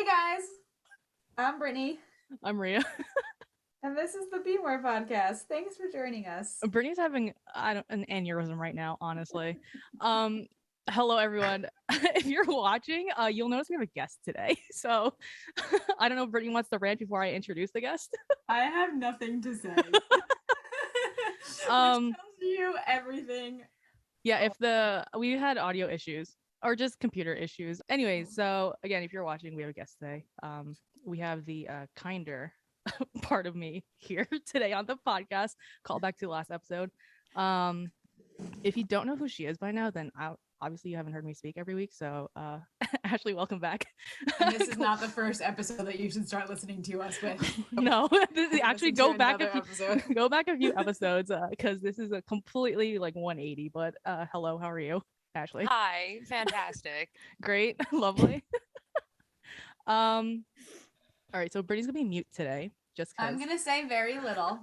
Hey guys, I'm Brittany, I'm Rhea. and this is the Be More podcast. Thanks for joining us. Brittany's having an aneurysm right now, honestly. Um, Hello everyone. If you're watching, you'll notice we have a guest today. So I don't know if Brittany wants to rant before I introduce the guest. I have nothing to say. Which Um, tells you everything. yeah, if we had audio issues or just computer issues. Anyways, so again, if you're watching, we have a guest today. We have the kinder part of me here today on the podcast. Call back to the last episode. If you don't know who she is by now, then obviously you haven't heard me speak every week. So Ashley, welcome back. And this is not the first episode that you should start listening to us with. No, actually go back go back a few episodes because this is a completely like 180. But hello, how are you, Ashley? Hi, fantastic. Great, lovely. All right, so Brittany's gonna be mute today, just because. I'm gonna say very little,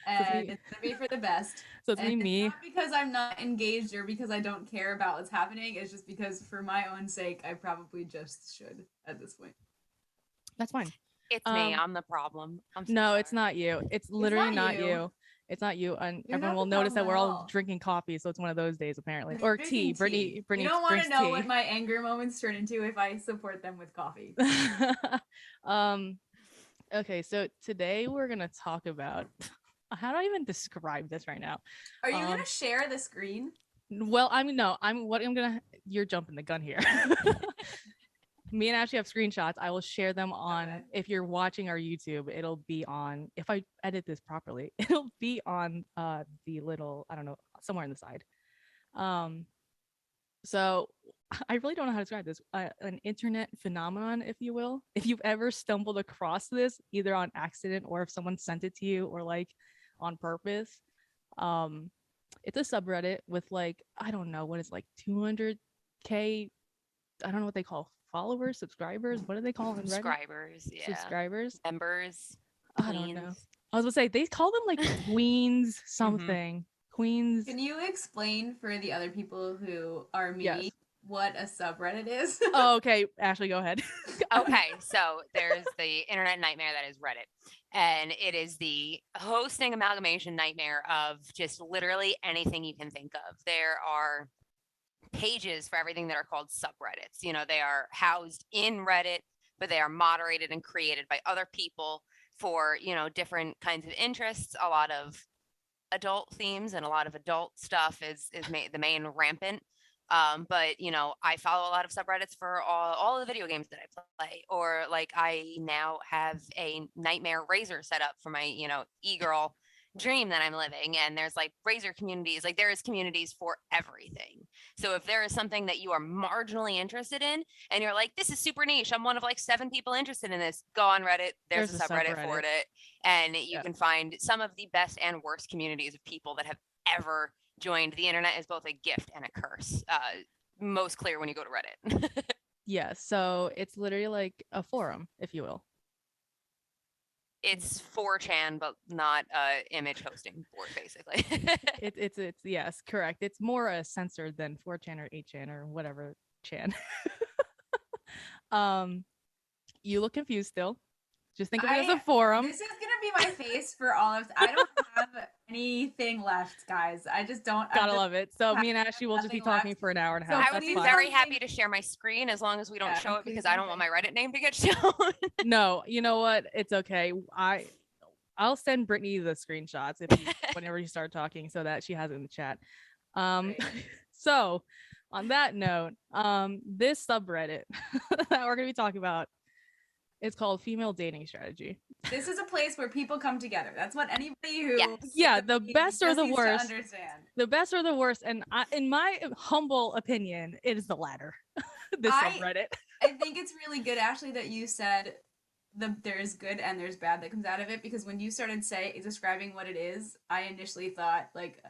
and it's gonna be for the best. So it's gonna be me. Not because I'm not engaged or because I don't care about what's happening. It's just because for my own sake, I probably just should at this point. That's fine. It's me. I'm the problem. No, sorry. it's not you. It's literally not you. It's not you, and You're everyone not will the notice that problem we're at all all. drinking coffee, so it's one of those days apparently. You're Or tea. drinking Brittany You don't want drinks to know tea. what my anger moments turn into if I support them with coffee. Okay, so today we're gonna talk about how do I even describe this right now? Are you gonna share the screen? Well, you're jumping the gun here. Me and Ashley have screenshots. I will share them on, Okay. if you're watching our YouTube, it'll be on, if I edit this properly, it'll be on the little, I don't know, somewhere on the side. So I really don't know how to describe this. An internet phenomenon, if you will. If you've ever stumbled across this, either on accident or if someone sent it to you or like on purpose, it's a subreddit with like, I don't know what is like 200K. I don't know what they call followers, subscribers. What do they call them? Subscribers, yeah. Subscribers, members. I don't know. I was gonna say they call them like queens something. Queens. Can you explain for the other people who are me Yes. what a subreddit is? Oh, okay, Ashley, go ahead. Okay, so there's the internet nightmare that is Reddit. And it is the hosting amalgamation nightmare of just literally anything you can think of. There are pages for everything that are called subreddits. You know, they are housed in Reddit, but they are moderated and created by other people for, you know, different kinds of interests. A lot of adult themes and a lot of adult stuff is the main rampant. But you know, I follow a lot of subreddits for all the video games that I play, or like I now have a nightmare razor set up for my, you know, e-girl dream that I'm living. And there's like razor communities, like there is communities for everything. So if there is something that you are marginally interested in and you're like, this is super niche, I'm one of like 7 people interested in this, go on Reddit. There's a subreddit for it. And you can find some of the best and worst communities of people that have ever joined. The internet is both a gift and a curse. Most clear when you go to Reddit. Yeah, so it's literally like a forum, if you will. It's 4chan, but not image hosting board, basically. It's yes, correct. It's more censored than 4chan or 8chan or whatever chan. You look confused still. Just think of it as a forum. This is gonna be my face for all of. I don't have anything left, guys. I just don't. Gotta love it. So me and Ashley will just be talking for an hour and a half. I would be very happy to share my screen as long as we don't show it, because I don't want my Reddit name to get shown. No, you know what? It's okay. I'll send Brittany the screenshots whenever you start talking, so that she has it in the chat. So on that note, this subreddit that we're gonna be talking about, it's called Female Dating Strategy. This is a place where people come together. That's what anybody who the best or the worst. Understand. The best or the worst, and in my humble opinion, it is the latter. This subreddit. I think it's really good, Ashley, that you said there's good and there's bad that comes out of it, because when you started describing what it is, I initially thought like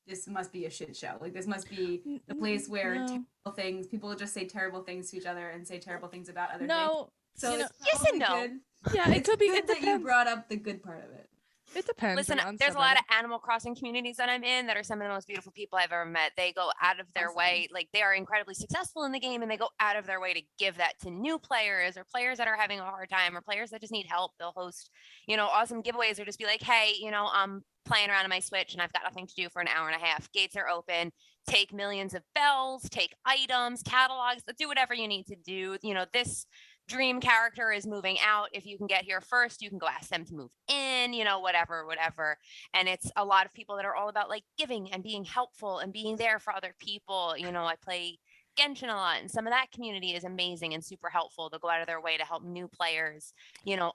this must be a shit show. Like this must be the place where terrible things, people just say terrible things to each other and say terrible things about other things. So yes and no. Good. Yeah, it could be. Good that you brought up the good part of it. It depends. Listen, on there's a lot subreddit. of Animal Crossing communities that I'm in that are some of the most beautiful people I've ever met. They go out of their Awesome. way, like they are incredibly successful in the game, and they go out of their way to give that to new players or players that are having a hard time or players that just need help. They'll host, awesome giveaways or just be like, hey, I'm playing around on my Switch and I've got nothing to do for an hour and a half. Gates are open. Take millions of bells, take items, catalogs, do whatever you need to do. This dream character is moving out. If you can get here first, you can go ask them to move in, whatever. And it's a lot of people that are all about like giving and being helpful and being there for other people. I play Genshin a lot, and some of that community is amazing and super helpful. They'll go out of their way to help new players,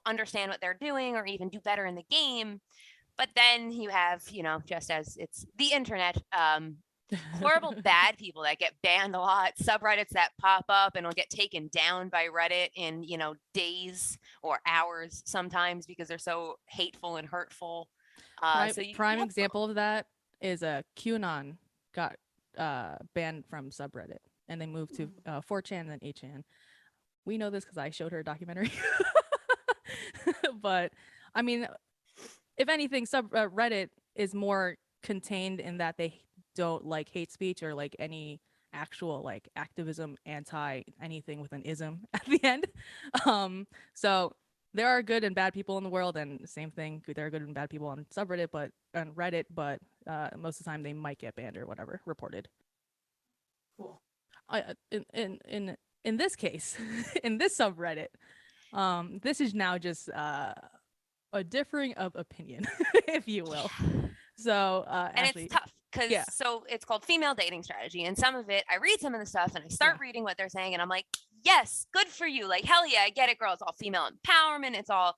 understand what they're doing or even do better in the game. But then you have, just as it's the internet, horrible bad people that get banned a lot, subreddits that pop up and will get taken down by Reddit in days or hours sometimes because they're so hateful and hurtful. Prime example of that is QAnon got banned from subreddit and they moved to 4chan and then 8chan. We know this because I showed her a documentary. But I mean, if anything, subreddit is more contained in that they don't like hate speech or like any actual like activism anti anything with an ism at the end. So there are good and bad people in the world, and same thing, there are good and bad people on subreddit, but on Reddit, but most of the time they might get banned or whatever reported. Cool. In this case, in this subreddit, this is now just a differing of opinion, if you will. So and Ashley, it's tough because so it's called female dating strategy, and some of it I read some of the stuff and I start reading what they're saying and I'm like, yes, good for you, like hell yeah, I get it, girl. It's all female empowerment, it's all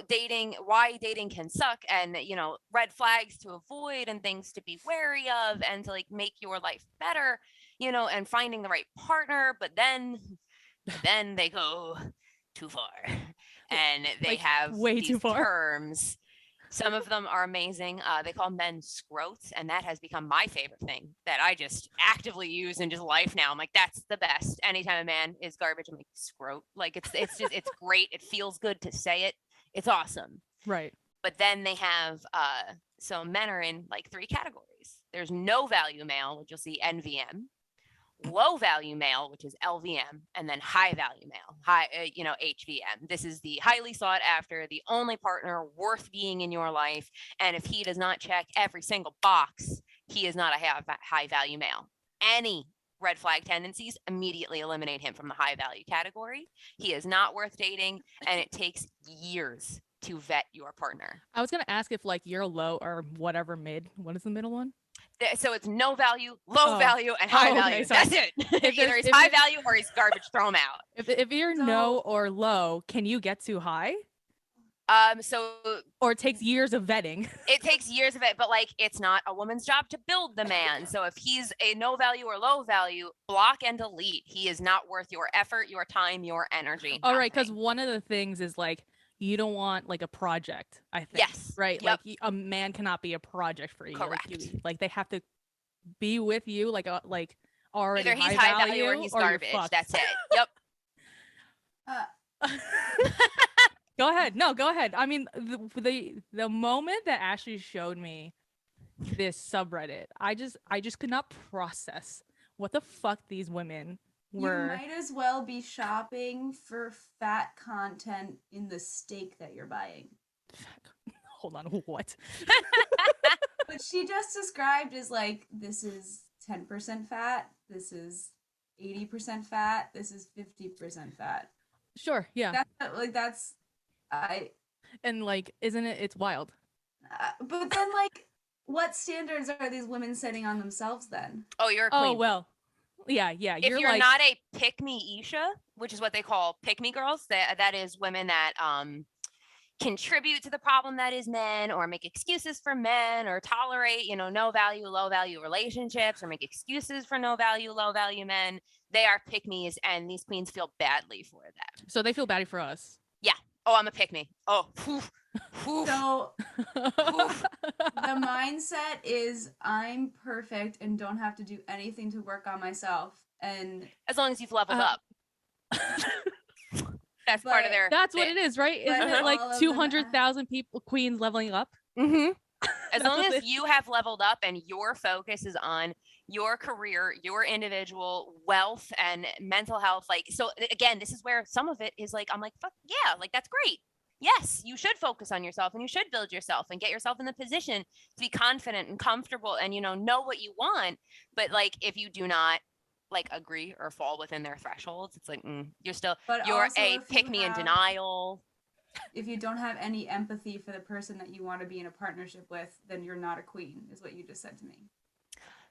dating, why dating can suck, and red flags to avoid and things to be wary of and to like make your life better, and finding the right partner. But then they go too far and they like, have way these too far terms. Some of them are amazing. They call men scrotes, and that has become my favorite thing that I just actively use in just life now. I'm like, that's the best. Anytime a man is garbage, I'm like, scrote. Like it's just it's great. It feels good to say it. It's awesome. Right. But then they have so men are in like 3 categories. There's no value male, which you'll see NVM, low value male, which is LVM, and then high value male, HVM. This is the highly sought after, the only partner worth being in your life. And if he does not check every single box, he is not a high value male. Any red flag tendencies, immediately eliminate him from the high value category. He is not worth dating, and it takes years to vet your partner. I was gonna ask if like you're low or whatever mid. What is the middle one? So it's no value, low value, and high value. Sorry. That's it. Either he's high value or he's garbage, throw him out. If you're no or low, can you get too high? Or it takes years of vetting. It takes years of it, but like it's not a woman's job to build the man. So if he's a no value or low value, block and delete. He is not worth your effort, your time, your energy. All right, because one of the things is like you don't want like a project, I think. Yes. Right? Yep. Like a man cannot be a project for you. Correct. Like they have to be with you like already. Either he's high value or he's garbage. That's it. Yep. Go ahead. No, go ahead. I mean, the moment that Ashley showed me this subreddit, I just could not process what the fuck these women were. You might as well be shopping for fat content in the steak that you're buying. Hold on, what? What she just described is like, this is 10% fat, this is 80% fat, this is 50% fat. Sure, yeah. And like, isn't it? It's wild. But then, like, what standards are these women setting on themselves then? Oh, you're a queen. Oh well, yeah. If you're like, not a pick me Isha, which is what they call pick me girls, that is women that contribute to the problem that is men, or make excuses for men, or tolerate no value, low value relationships, or make excuses for no value, low value men. They are pick me's, and these queens feel badly for them. So they feel badly for us. Yeah. Oh, I'm a pick me. Oh. So the mindset is I'm perfect and don't have to do anything to work on myself, and as long as you've leveled up. That's part of their. That's what it is, right? Isn't it like 200,000 people, queens leveling up? Mm-hmm. As long as you have leveled up and your focus is on your career, your individual wealth and mental health. Like, so again, this is where some of it is like, I'm like, fuck yeah, like that's great. Yes, you should focus on yourself and you should build yourself and get yourself in the position to be confident and comfortable and, know what you want. But like, if you do not like agree or fall within their thresholds, it's like, you're also, a pick me in denial. If you don't have any empathy for the person that you want to be in a partnership with, then you're not a queen, is what you just said to me.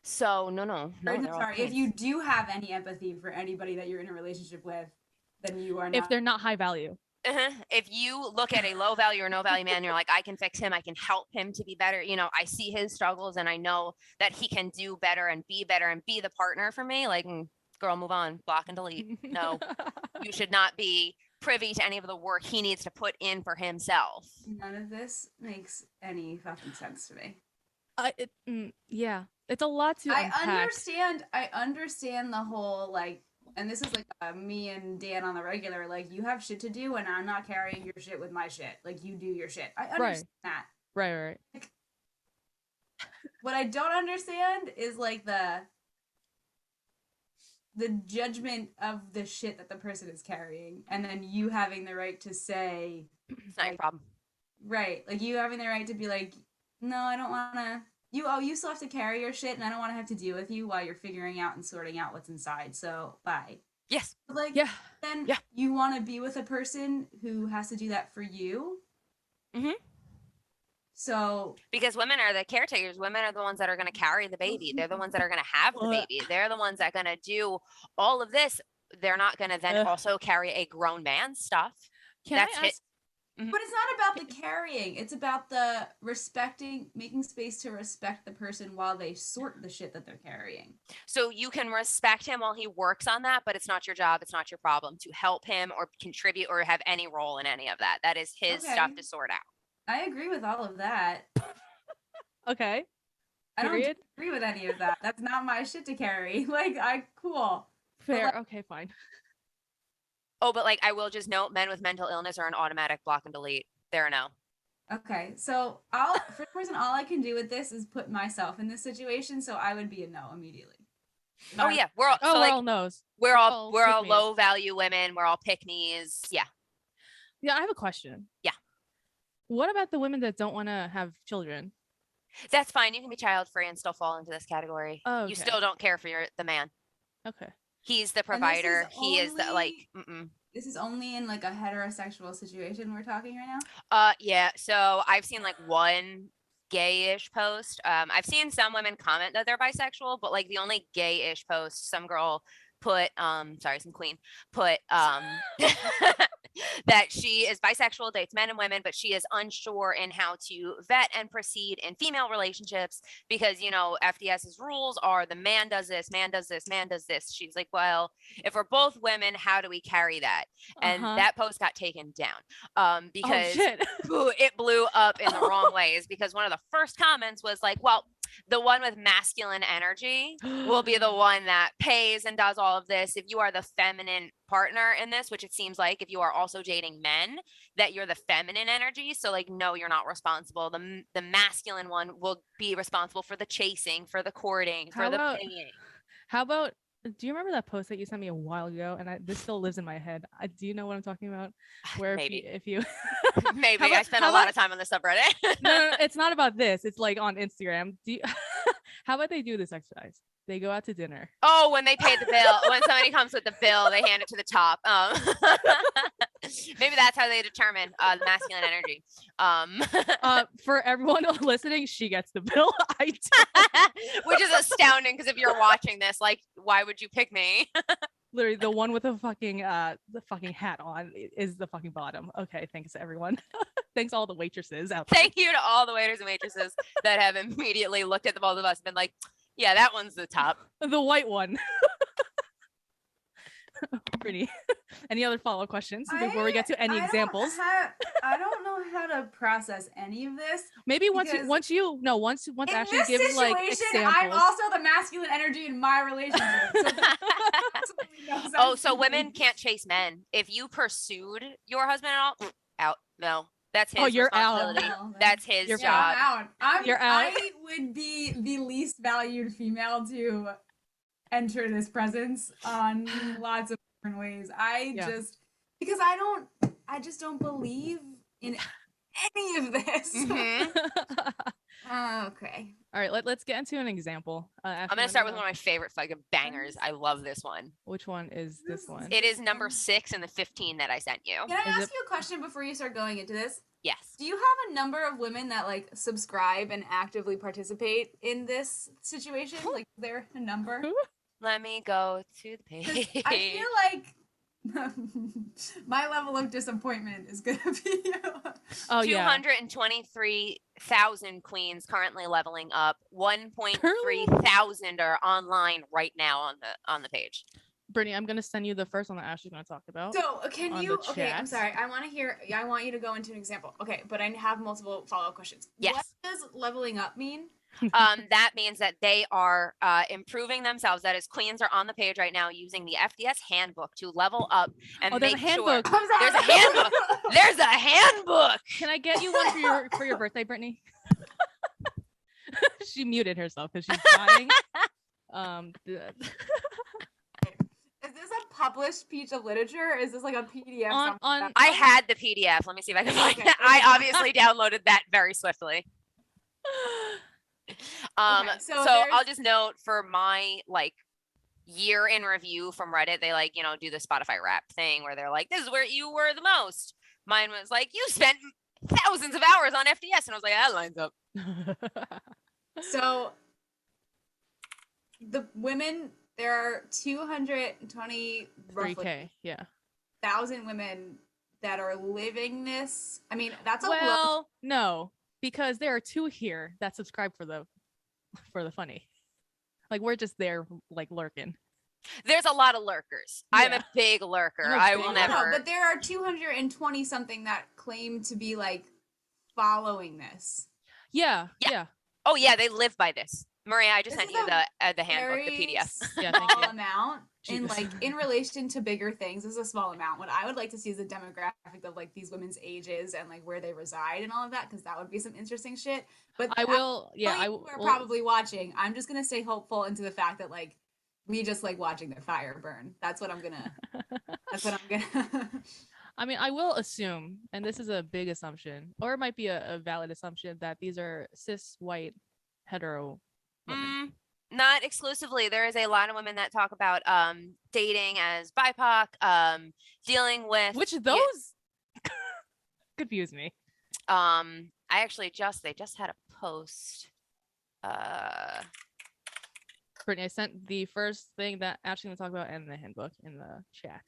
So no. Sorry, if you do have any empathy for anybody that you're in a relationship with, then you are not. If they're not high value. If you look at a low value or no value man, you're like, I can fix him. I can help him to be better. I see his struggles and I know that he can do better and be the partner for me. Like, girl, move on, block and delete. No, you should not be privy to any of the work he needs to put in for himself. None of this makes any fucking sense to me. Yeah, it's a lot to unpack. I understand the whole, like, and this is like me and Dan on the regular, like, you have shit to do and I'm not carrying your shit with my shit. Like, you do your shit. I understand that. Right. Like, what I don't understand is like the judgment of the shit that the person is carrying, and then you having the right to say it's not your problem. Right. Like, you having the right to be like, no, I don't want to. You still have to carry your shit, and I don't want to have to deal with you while you're figuring out and sorting out what's inside. So, bye. Yes. But like, then you want to be with a person who has to do that for you. Mm-hmm. So, because women are the caretakers, women are the ones that are going to carry the baby. They're the ones that are going to have the baby. They're the ones that are going to do all of this. They're not going to then also carry a grown man's stuff. That's it. Mm-hmm. But it's not about the carrying. It's about the making space to respect the person while they sort the shit that they're carrying. So you can respect him while he works on that, but it's not your job. It's not your problem to help him or contribute or have any role in any of that. That is his stuff to sort out. I agree with all of that. Okay. I don't agree with any of that. That's not my shit to carry. Like, cool. Fair. Okay, fine. Oh, but like, I will just note, men with mental illness are an automatic block and delete. They're a no. Okay, so for some reason, all I can do with this is put myself in this situation, so I would be a no immediately. Oh yeah, we're all no's. We're all low value women. We're all pick-me's. Yeah. Yeah, I have a question. Yeah. What about the women that don't want to have children? That's fine. You can be child free and still fall into this category. Oh, okay. You still don't care for the man. Okay. He's the provider. He is the like. This is only in like a heterosexual situation we're talking right now. Yeah. So I've seen like one gay-ish post. I've seen some women comment that they're bisexual, but like the only gay-ish post, some girl put some queen put that she is bisexual, dates men and women, but she is unsure in how to vet and proceed in female relationships because, FDS's rules are the man does this, man does this, man does this. She's like, well, if we're both women, how do we carry that? And that post got taken down because it blew up in the wrong ways because one of the first comments was like, well, the one with masculine energy will be the one that pays and does all of this. If you are the feminine partner in this, which it seems like if you are also dating men, that you're the feminine energy. So like, no, you're not responsible. The masculine one will be responsible for the chasing, for the courting, for the paying. How about, do you remember that post that you sent me a while ago? And this still lives in my head. Do you know what I'm talking about? Where maybe if you maybe I spent a lot of time on the subreddit. no, it's not about this. It's like on Instagram. How about they do this exercise? They go out to dinner. Oh, when they pay the bill, when somebody comes with the bill, they hand it to the top. Maybe that's how they determine the masculine energy. For everyone listening, she gets the bill. I do. Which is astounding because if you're watching this, like, why would you pick me? Literally, the one with the fucking hat on is the fucking bottom. Okay, thanks everyone. Thanks all the waitresses out there. Thank you to all the waiters and waitresses that have immediately looked at the both of us and been like, yeah, that one's the top. The white one. Pretty. Any other follow-up questions before we get to any examples? I don't know how to process any of this. Maybe once actually give like examples. I'm also the masculine energy in my relationship. So women can't chase men. If you pursued your husband at all, out. No. That's his Oh, you're out. responsibility. Well, then- That's his You're job. I'm out. You're out. I would be the least valued female to enter this presence on lots of different ways. Because I just don't believe in any of this. Mhm. Okay. All right, let's get into an example. I'm gonna start with one of my favorite fucking bangers. I love this one. Which one is this one? It is number 6 in the 15 that I sent you. Can I Is ask you a question before you start going into this? Yes. Do you have a number of women that like subscribe and actively participate in this situation? Like, is there a number? Let me go to the 'Cause page. I feel like my level of disappointment is gonna be. Oh yeah. 223,000 queens currently leveling up. 1.3 Currently? thousand are online right now on the page. Brittany, I'm gonna send you the first one that Ashley's gonna talk about. So can On you? the Okay, I'm chat. sorry. I want to hear. I want you to go into an example. Okay, but I have multiple follow-up questions. Yes. What does leveling up mean? That means that they are improving themselves. That is, queens are on the page right now using the FDS handbook to level up and Oh, there's a make sure. handbook. I'm sorry. There's a handbook. There's a handbook. Can I get you one for your birthday, Brittany? She muted herself because she's dying. Is this a published piece of literature? Or is this like a PDF? On- on- I had the PDF. Let me see if I can find Okay. it. I obviously downloaded that very swiftly. Okay, so so there's- I'll just note for my like year in review from Reddit, they like, do the Spotify rap thing where they're like, this is where you were the most. Mine was like, you spent thousands of hours on FDS. And I was like, that lines up. So the women, there are 220 roughly 3K, yeah. thousand women that are living this. I mean, that's a low. Well, no, because there are 2 here that subscribe for the funny. Like we're just there, like lurking. There's a lot of lurkers. I'm Yeah. a big lurker. I'm a I big will lurker. never. But there are 220 something that claim to be like following this. Yeah, Yeah. yeah. Oh yeah, they live by this. Maria, I just This sent is you a the handbook, the Very PDF. Yeah, thank small you. amount. And Jesus. like in relation to bigger things, this is a small amount. What I would like to see is a demographic of like these women's ages and like where they reside and all of that, because that would be some interesting shit. But I will. Yeah, I we're will. probably watching. I'm just gonna stay hopeful into the fact that like we just like watching the fire burn. That's what I'm gonna. That's what I'm gonna. I mean, I will assume, and this is a big assumption, or it might be a valid assumption, that these are cis white hetero women. Not exclusively. There is a lot of women that talk about dating as BIPOC, dealing with Which those confuse me. I actually they just had a post. Brittany, I sent the first thing that Ashley gonna talk about and the handbook in the chat.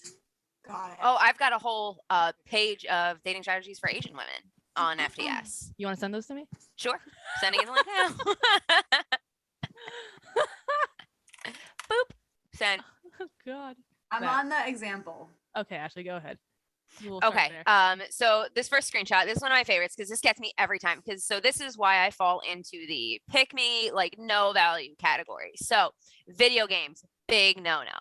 Got it. Oh, I've got a whole page of dating strategies for Asian women on FDS. You want to send those to me? Sure. Sending you the link now. Boop. Send. Oh God. I'm that- on the example. Okay, Ashley, go ahead. We'll start Okay. there. So this first screenshot, this is one of my favorites because this gets me every time. So this is why I fall into the pick me, like no value category. So video games, big no-no.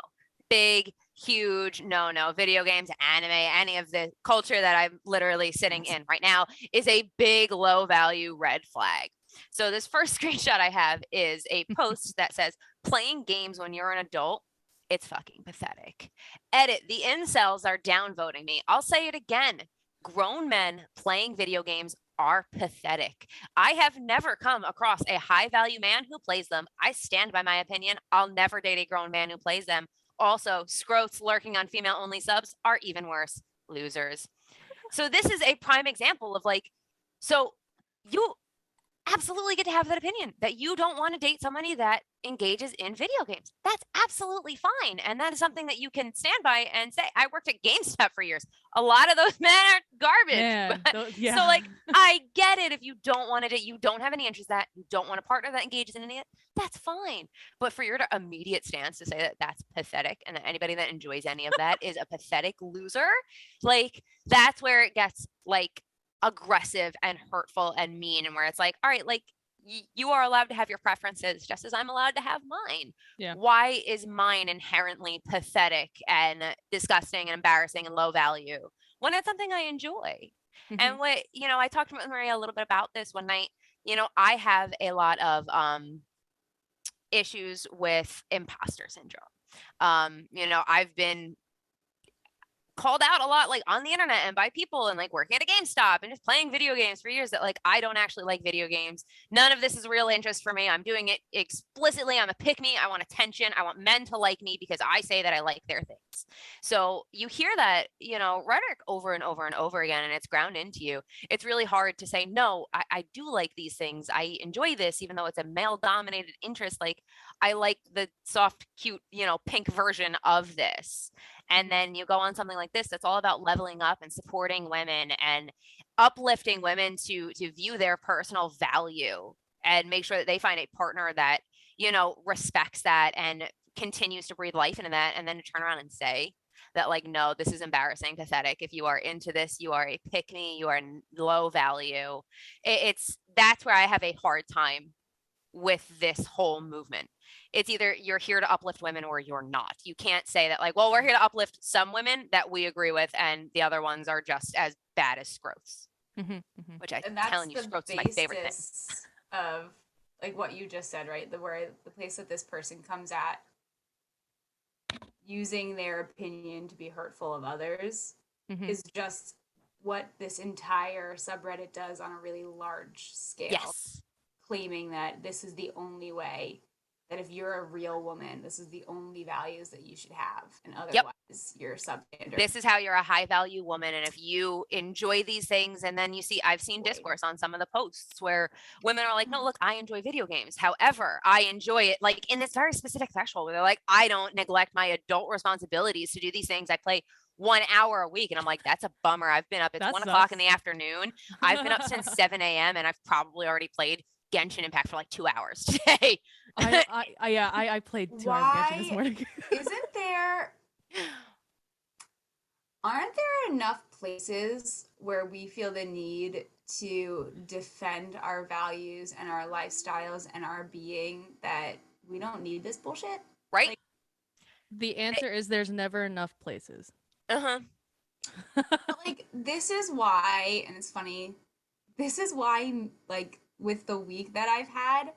Big, huge no-no. Video games, anime, any of the culture that I'm literally sitting in right now is a big low value red flag. So this first screenshot I have is a post that says, playing games when you're an adult, it's fucking pathetic. Edit, the incels are downvoting me. I'll say it again. Grown men playing video games are pathetic. I have never come across a high value man who plays them. I stand by my opinion. I'll never date a grown man who plays them. Also, scrotes lurking on female only subs are even worse. Losers. So this is a prime example of like, so you absolutely get to have that opinion that you don't want to date somebody that engages in video games. That's absolutely fine. And that is something that you can stand by and say. I worked at GameStop for years. A lot of those men are garbage. Man, but- yeah. So like, I get it if you don't want to date, you don't have any interest in that, you don't want a partner that engages in any of it, that's fine. But for your immediate stance to say that that's pathetic and that anybody that enjoys any of that is a pathetic loser, like that's where it gets like aggressive and hurtful and mean, and where it's like, all right, like you are allowed to have your preferences just as I'm allowed to have mine. Yeah. Why is mine inherently pathetic and disgusting and embarrassing and low value when it's something I enjoy. Mhm. And what, I talked with Maria a little bit about this one night. I have a lot of issues with imposter syndrome. I've been called out a lot, like on the internet and by people, and like working at a GameStop and just playing video games for years, that like I don't actually like video games. None of this is real interest for me. I'm doing it explicitly. I'm a pick me. I want attention. I want men to like me because I say that I like their things. So you hear that, rhetoric over and over and over again, and it's ground into you. It's really hard to say, no, I do like these things. I enjoy this, even though it's a male dominated interest. Like I like the soft, cute, pink version of this. And then you go on something like this that's all about leveling up and supporting women and uplifting women to view their personal value and make sure that they find a partner that, respects that and continues to breathe life into that. And then to turn around and say that, like, no, this is embarrassing, pathetic. If you are into this, you are a pick me, you are low value. That's where I have a hard time with this whole movement. It's either you're here to uplift women or you're not. You can't say that, like, well, we're here to uplift some women that we agree with, and the other ones are just as bad as scrotes. Which I'm telling you, scrotes is my favorite thing. Of like what you just said, right? The place that this person comes at using their opinion to be hurtful of others is just what this entire subreddit does on a really large scale. Yes. Claiming that this is the only way, that if you're a real woman, this is the only values that you should have, and otherwise you're substandard. This is how you're a high value woman, and if you enjoy these things, and then I've seen discourse on some of the posts where women are like, no, look, I enjoy video games. However, I enjoy it like in this very specific threshold where they're like, I don't neglect my adult responsibilities to do these things. I play 1 hour a week. And I'm like, that's a bummer. I've been up. It's 1 o'clock in the afternoon. I've been up since 7 a.m. and I've probably already played Genshin Impact for like 2 hours today. I played 2 hours of Genshin this morning. Aren't there enough places where we feel the need to defend our values and our lifestyles and our being, that we don't need this bullshit? Right? Like, the answer is there's never enough places. Like, this is why, and it's funny, this is why, like, with the week that I've had,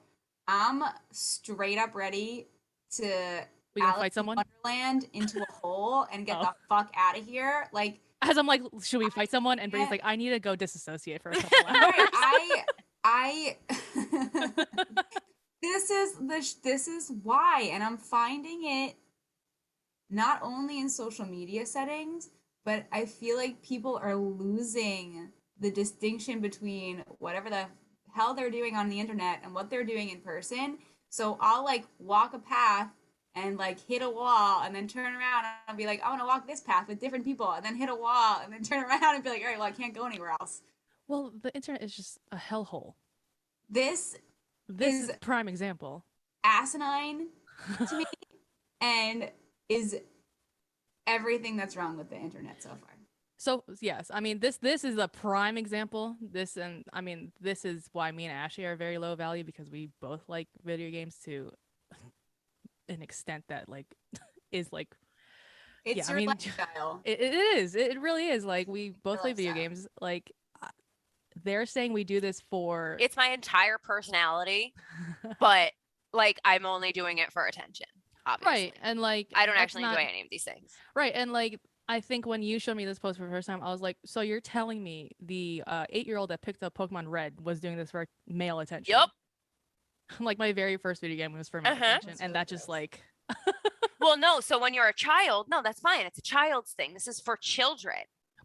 I'm straight up ready to fight someone? Wonderland into a hole and get the fuck out of here. Like, as I'm like, should we fight someone? And Brittany's like, I need to go disassociate for a couple hours. This is why, and I'm finding it not only in social media settings, but I feel like people are losing the distinction between whatever the hell they're doing on the internet and what they're doing in person. So I'll like walk a path and like hit a wall and then turn around and be like, I want to walk this path with different people, and then hit a wall and then turn around and be like, all right, well, I can't go anywhere else. Well, the internet is just a hellhole. This is a prime example. Asinine to me, and is everything that's wrong with the internet so far. So yes, I mean this is a prime example. This is why me and Ashley are very low value, because we both like video games to an extent that like is like it's your lifestyle. It is. It really is. Like, we both play video games. Like, they're saying we do this for. It's my entire personality, but like I'm only doing it for attention. Obviously. Right, and like I don't actually enjoy any of these things. Right, and like I think when you showed me this post for the first time, I was like, so you're telling me the 8-year-old that picked up Pokemon Red was doing this for male attention? Yep. Like, my very first video game was for male attention, and that just like. Well, no. So when you're a child, no, that's fine. It's a child's thing. This is for children.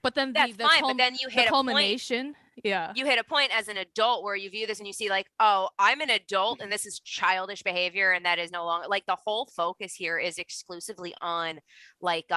But then that's fine. But then you hit the culmination. Yeah. You hit a point as an adult where you view this and you see like, oh, I'm an adult and this is childish behavior, and that is no longer like the whole focus here is exclusively on like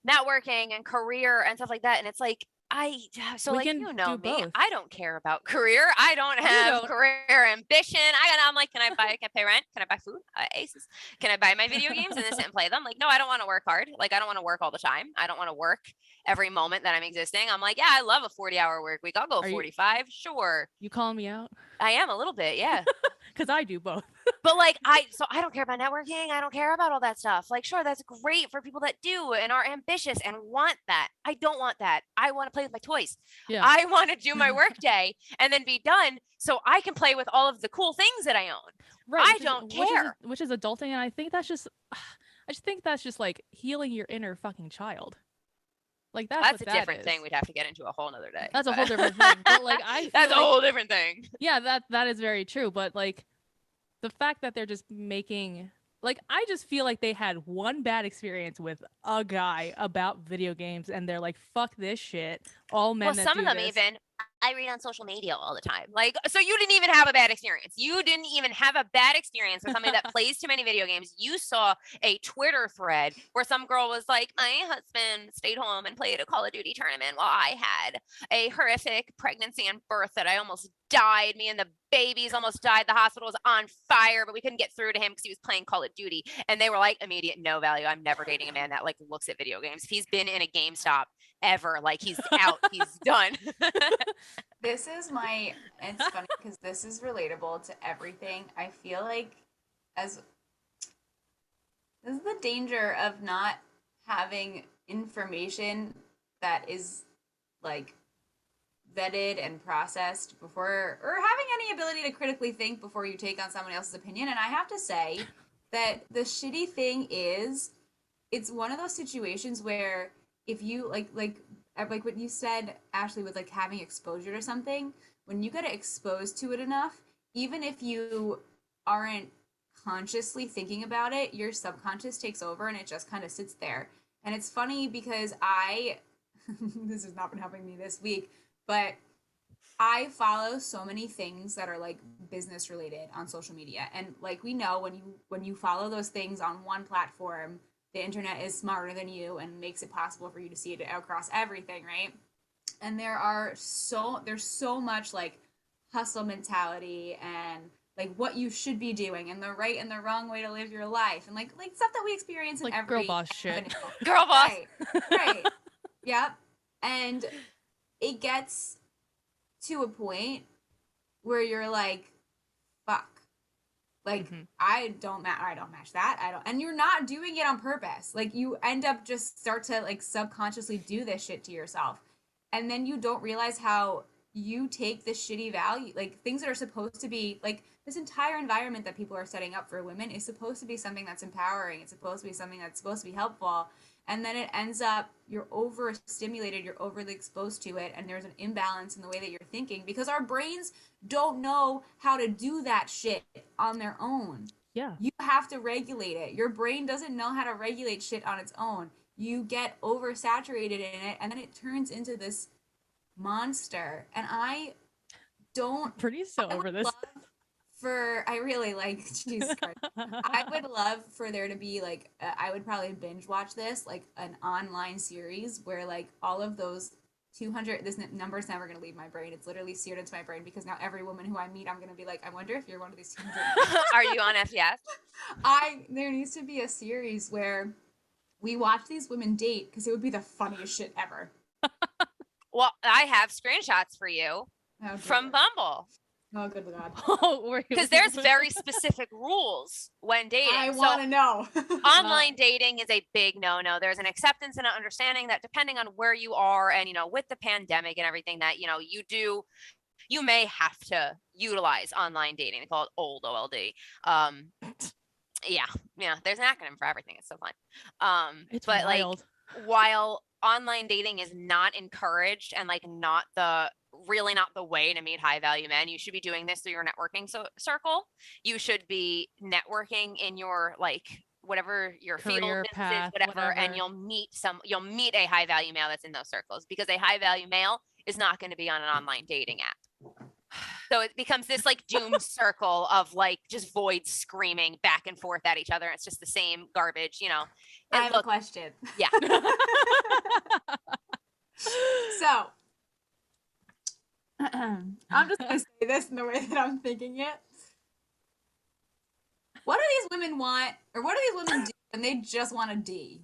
networking and career and stuff like that. And it's like like, you know me, both. I don't care about career. I don't have career ambition. I'm like, can I pay rent? Can I buy food? Aces. Can I buy my video games and then sit and play them? Like, no, I don't want to work hard. Like, I don't want to work all the time. I don't want to work every moment that I'm existing. I'm like, yeah, I love a 40-hour work week. I'll go 45. Sure. You calling me out? I am a little bit. Yeah. Because I do both. But like I don't care about networking. I don't care about all that stuff. Like, sure, that's great for people that do and are ambitious and want that. I don't want that. I want to play with my toys. Yeah. I want to do my work day and then be done so I can play with all of the cool things that I own. Right. I don't care. Which is adulting, and I think that's just I just think that's just like healing your inner fucking child. Like that's what a different thing. We'd have to get into a whole nother day. That's a whole different thing. But like that's a whole different thing. Yeah, that is very true. But like the fact that they're just making, like, I just feel like they had one bad experience with a guy about video games, and they're like, "Fuck this shit." All men. Well, some of them even. I read on social media all the time. Like, so you didn't even have a bad experience. You didn't even have a bad experience with somebody that plays too many video games. You saw a Twitter thread where some girl was like, my husband stayed home and played a Call of Duty tournament while I had a horrific pregnancy and birth that I almost died. Me and the babies almost died. The hospital was on fire, but we couldn't get through to him because he was playing Call of Duty. And they were like, immediate no value. I'm never dating a man that like looks at video games. If he's been in a GameStop ever, like he's out, he's done. It's funny because this is relatable to everything. I feel like this is the danger of not having information that is like vetted and processed before, or having any ability to critically think before you take on someone else's opinion. And I have to say that the shitty thing is, it's one of those situations where if you like what you said, Ashley, with like having exposure to something, when you get exposed to it enough, even if you aren't consciously thinking about it, your subconscious takes over and it just kind of sits there. And it's funny because this has not been helping me this week, but I follow so many things that are like business related on social media. And like we know, when you follow those things on one platform, the internet is smarter than you and makes it possible for you to see it across everything, right? And there's so much like hustle mentality and like what you should be doing and the right and the wrong way to live your life and like stuff that we experience like in every girl boss shit. Girl boss. Right. Yep. And it gets to a point where you're like, fuck. Like, I don't match that. And you're not doing it on purpose. Like, you end up just start to, like, subconsciously do this shit to yourself. And then you don't realize how you take this shitty value, like, things that are supposed to be, like, this entire environment that people are setting up for women is supposed to be something that's empowering. It's supposed to be something that's supposed to be helpful. And then it ends up, you're overstimulated, you're overly exposed to it, and there's an imbalance in the way that you're thinking because our brains don't know how to do that shit on their own. Yeah. You have to regulate it. Your brain doesn't know how to regulate shit on its own. You get oversaturated in it, and then it turns into this monster. And I don't... Pretty so over this. I really like, Jesus Christ. I would love for there to be like, I would probably binge watch this, like an online series where like all of those 200, this number's never going to leave my brain. It's literally seared into my brain because now every woman who I meet, I'm going to be like, I wonder if you're one of these 200. Are you on FES? There needs to be a series where we watch these women date because it would be the funniest shit ever. Well, I have screenshots for you from Bumble. Oh, good God. Because there's very specific rules when dating. I want to know. Online dating is a big no-no. There's an acceptance and an understanding that depending on where you are and, with the pandemic and everything that, you may have to utilize online dating. They call it old OLD. Yeah, there's an acronym for everything. It's so fun. It's but wild. Like, while online dating is not encouraged and like not the way to meet high value men, you should be doing this through your networking circle. You should be networking in your like whatever your career field path, is, whatever, and you'll meet a high value male that's in those circles, because a high value male is not going to be on an online dating app. So it becomes this like doom circle of like just voids screaming back and forth at each other. It's just the same garbage, I have a question. Yeah. So I'm just going to say this in the way that I'm thinking it. What do these women want, or what do these women do when they just want a D?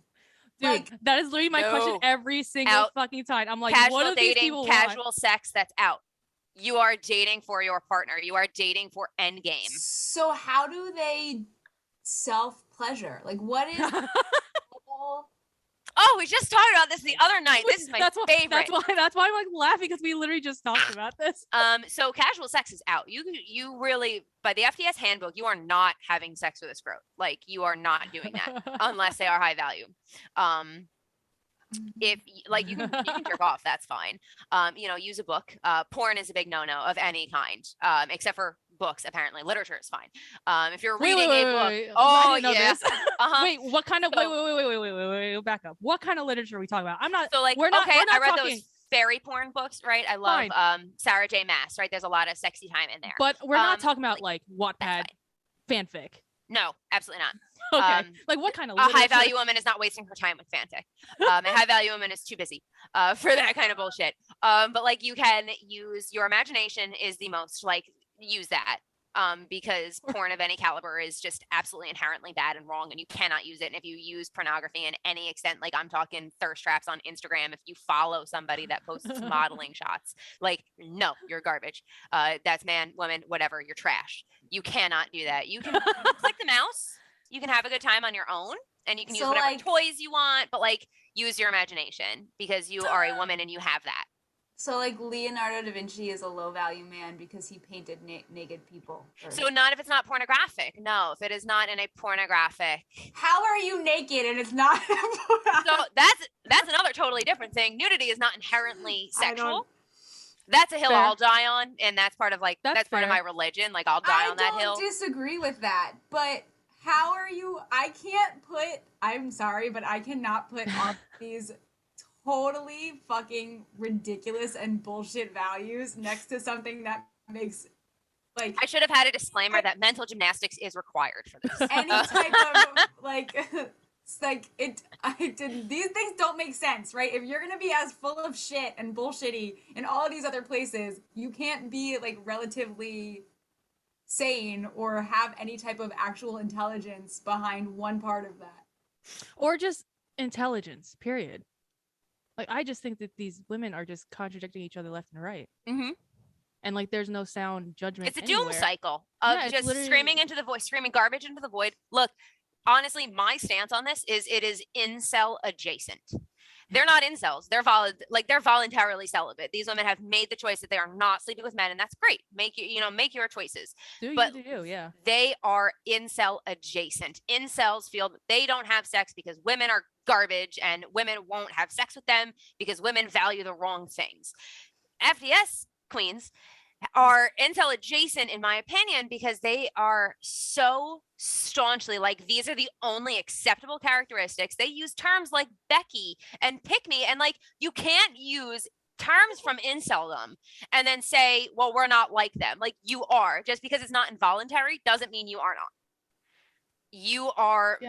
Dude, like, that is literally my question every single fucking time. I'm like, casual what do dating, these people casual want? sex, that's out. You are dating for your partner. You are dating for endgame. So how do they self-pleasure? Like, what is Oh, we just talked about this the other night. This is my favorite. That's why I'm like laughing, because we literally just talked about this. So casual sex is out. You really, by the FDS handbook, you are not having sex with a scrote. Like, you are not doing that unless they are high value. If like you can jerk off, that's fine. Use a book. Porn is a big no-no of any kind, except for books. Apparently, literature is fine. If you're reading a book, I didn't know yeah. this. Wait, what kind of wait, back up. What kind of literature are we talking about? I'm not. So like, we're not, okay, we're not I read talking... those fairy porn books, right? I love Sarah J. Maas, right? There's a lot of sexy time in there. But we're not talking about like Wattpad fanfic. No, absolutely not. Okay. Like, what kind of a literature? high value woman is not wasting her time with fanfic. A high value woman is too busy for that kind of bullshit. But like, you can use your imagination is the most, like, use that. Because porn of any caliber is just absolutely inherently bad and wrong, and you cannot use it. And if you use pornography in any extent, like I'm talking thirst traps on Instagram, if you follow somebody that posts modeling shots, like, no, you're garbage. That's man, woman, whatever, you're trash. You cannot do that. You can click the mouse. You can have a good time on your own, and you can use whatever toys you want, but like, use your imagination, because you are a woman and you have that. So, like, Leonardo da Vinci is a low-value man because he painted naked people. So not if it's not pornographic. No, if it is not in a pornographic. How are you naked and it's not? So that's another totally different thing. Nudity is not inherently sexual. That's a hill I'll die on, and that's part of that's part of my religion. Like, I'll die on that hill. I don't disagree with that, but how are you? I can't put. I'm sorry, but I cannot put all these totally fucking ridiculous and bullshit values next to something that makes, like, I should have had a disclaimer that mental gymnastics is required for this. Any type of like, it's like these things don't make sense, right? If you're gonna be as full of shit and bullshitty in all of these other places, you can't be like relatively sane or have any type of actual intelligence behind one part of that, or just intelligence, period. Like, I just think that these women are just contradicting each other left and right. Mm-hmm. And like, there's no sound judgment. It's a anywhere. doom cycle of just screaming into the void, screaming garbage into the void. Look, honestly, my stance on this is it is incel adjacent. They're not incels. They're voluntarily celibate. These women have made the choice that they are not sleeping with men, and that's great. Make your choices. Do you, yeah. They are incel adjacent. Incels feel that they don't have sex because women are garbage, and women won't have sex with them because women value the wrong things. FDS queens are incel adjacent, in my opinion, because they are so staunchly like, these are the only acceptable characteristics. They use terms like Becky and pick me, and like, you can't use terms from inceldom and then say, well, we're not like them. Like, you are. Just because it's not involuntary doesn't mean you are not. You are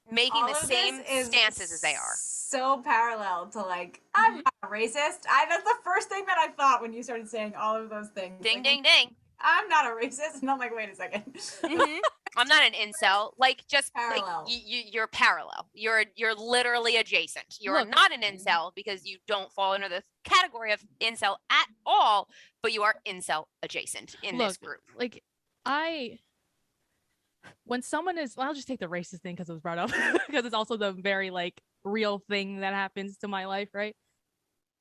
making all the same stances as they are. So parallel to, like, I'm not a racist. That's the first thing that I thought when you started saying all of those things. Ding, like, ding, ding. I'm not a racist. And I'm like, wait a second. Mm-hmm. I'm not an incel. Like, just parallel. Like, you're parallel. You're literally adjacent. You're not an incel because you don't fall under the category of incel at all, but you are incel adjacent in this group. Like, when someone is, I'll just take the racist thing because it was brought up because it's also the very like real thing that happens to my life, right?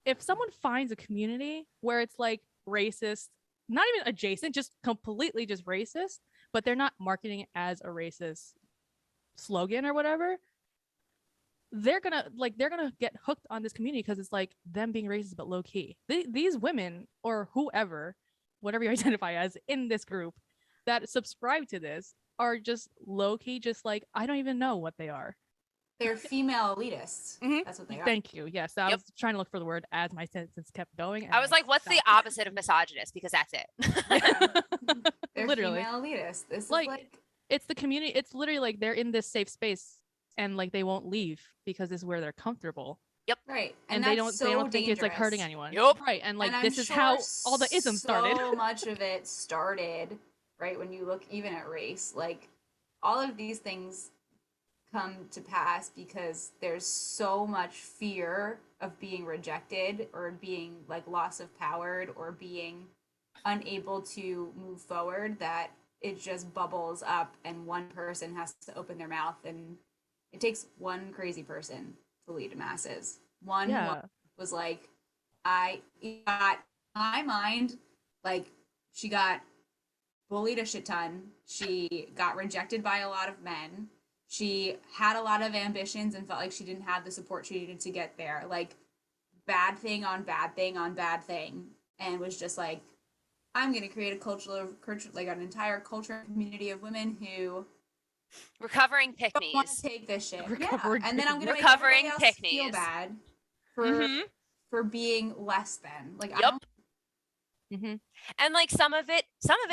If someone finds a community where it's like racist, not even adjacent, just completely just racist, but they're not marketing it as a racist slogan or whatever, they're gonna get hooked on this community because it's like them being racist but low key. These women or whoever, whatever you identify as in this group that subscribe to this, are just low key, just like, I don't even know what they are. They're female elitists. Mm-hmm. That's what they are. Thank you. Yes, I was trying to look for the word as my sentence kept going. I was like, what's the opposite of misogynist? Because that's it. They're literally female elitists. This like, is like, it's the community. It's literally like they're in this safe space and like they won't leave because this is where they're comfortable. Yep. Right. And they don't think it's like hurting anyone. Yep. Right. And like, and this is how all the isms started. So much of it started, right? When you look even at race, like, all of these things come to pass because there's so much fear of being rejected or being like loss of power or being unable to move forward, that it just bubbles up and one person has to open their mouth, and it takes one crazy person to lead masses. One Yeah. was like, I got my mind, like, she got bullied a shit ton. She got rejected by a lot of men. She had a lot of ambitions and felt like she didn't have the support she needed to get there. Like, bad thing on bad thing on bad thing. And was just like, I'm going to create a culture, like an entire culture community of women who Recovering don't want to pick-me's. take this shit. Recovering And then I'm going to make Recovering everybody else feel pick-me's. bad for Mhm. for being less than. Like, I Yup. don't Mm-hmm. And like some of it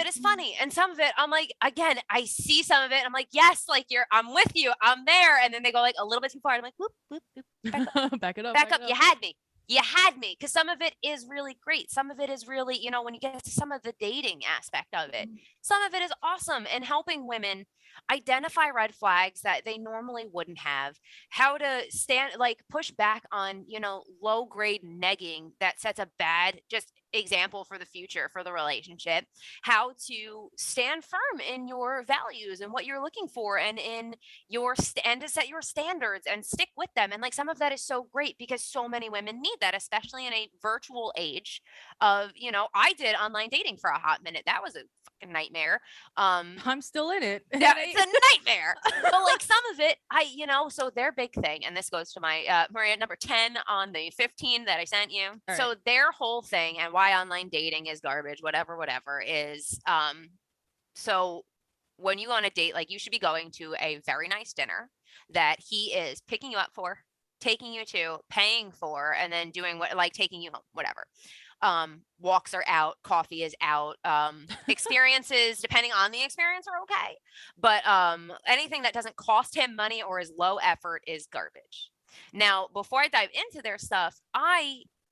is funny, and some of it I'm like, again, I see some of it and I'm like, yes, like I'm with you, I'm there, and then they go like a little bit too far and I'm like, whoop, whoop, whoop, Back it up. back up. You had me, because some of it is really great, some of it is really, when you get to some of the dating aspect of it, some of it is awesome, and helping women identify red flags that they normally wouldn't have, how to stand, like, push back on low grade negging that sets a bad just example for the future for the relationship, how to stand firm in your values and what you're looking for, and in your and to set your standards and stick with them. And like some of that is so great because so many women need that, especially in a virtual age of, I did online dating for a hot minute. That was a fucking nightmare. I'm still in it. Yeah, it's a nightmare. But like some of it, so their big thing, and this goes to my Maria number 10 on the 15 that I sent you. All So right. their whole thing, and why online dating is garbage, whatever, is so when you go on a date, like, you should be going to a very nice dinner that he is picking you up for, taking you to, paying for, and then doing what, like, taking you home, whatever. Walks are out, coffee is out, experiences, depending on the experience, are okay. But anything that doesn't cost him money or is low effort is garbage. Now, before I dive into their stuff,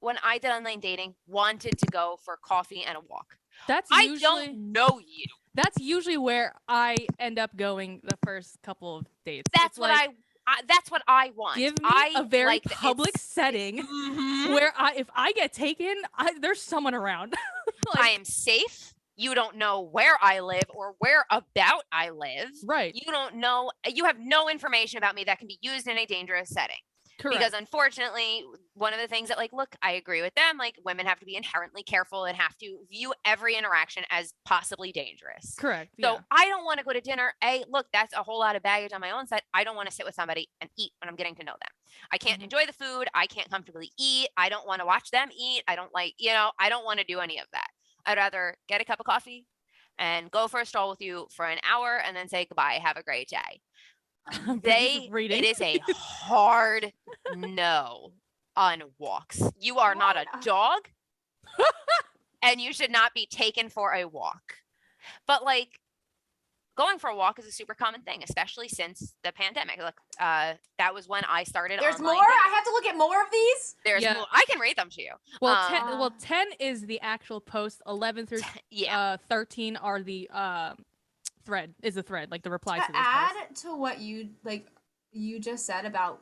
when I did online dating, wanted to go for coffee and a walk. That's I usually don't know you. that's usually where I end up going the first couple of dates. That's It's what like, that's what I want. give me I a very like public setting where if I get taken, there's someone around. Like, I am safe. You don't know where I live or where about I live. right. You don't know. You have no information about me that can be used in a dangerous setting. Correct. Because unfortunately, one of the things that, like, look, I agree with them. Like, women have to be inherently careful and have to view every interaction as possibly dangerous. Correct. So Yeah. I don't want to go to dinner. Look, that's a whole lot of baggage on my own side. I don't want to sit with somebody and eat when I'm getting to know them. I can't enjoy the food. I can't comfortably eat. I don't want to watch them eat. I don't like, I don't want to do any of that. I'd rather get a cup of coffee and go for a stroll with you for an hour and then say goodbye. Have a great day. Reading. It is a hard no on walks. You are not a dog and you should not be taken for a walk. But like, going for a walk is a super common thing, especially since the pandemic. Look, that was when I started. There's online more? dating. I have to look at more of these? There's more. I can read them to you. Well, 10 is the actual post. 11 through 13 are the thread, like the replies to this add post. to what you just said about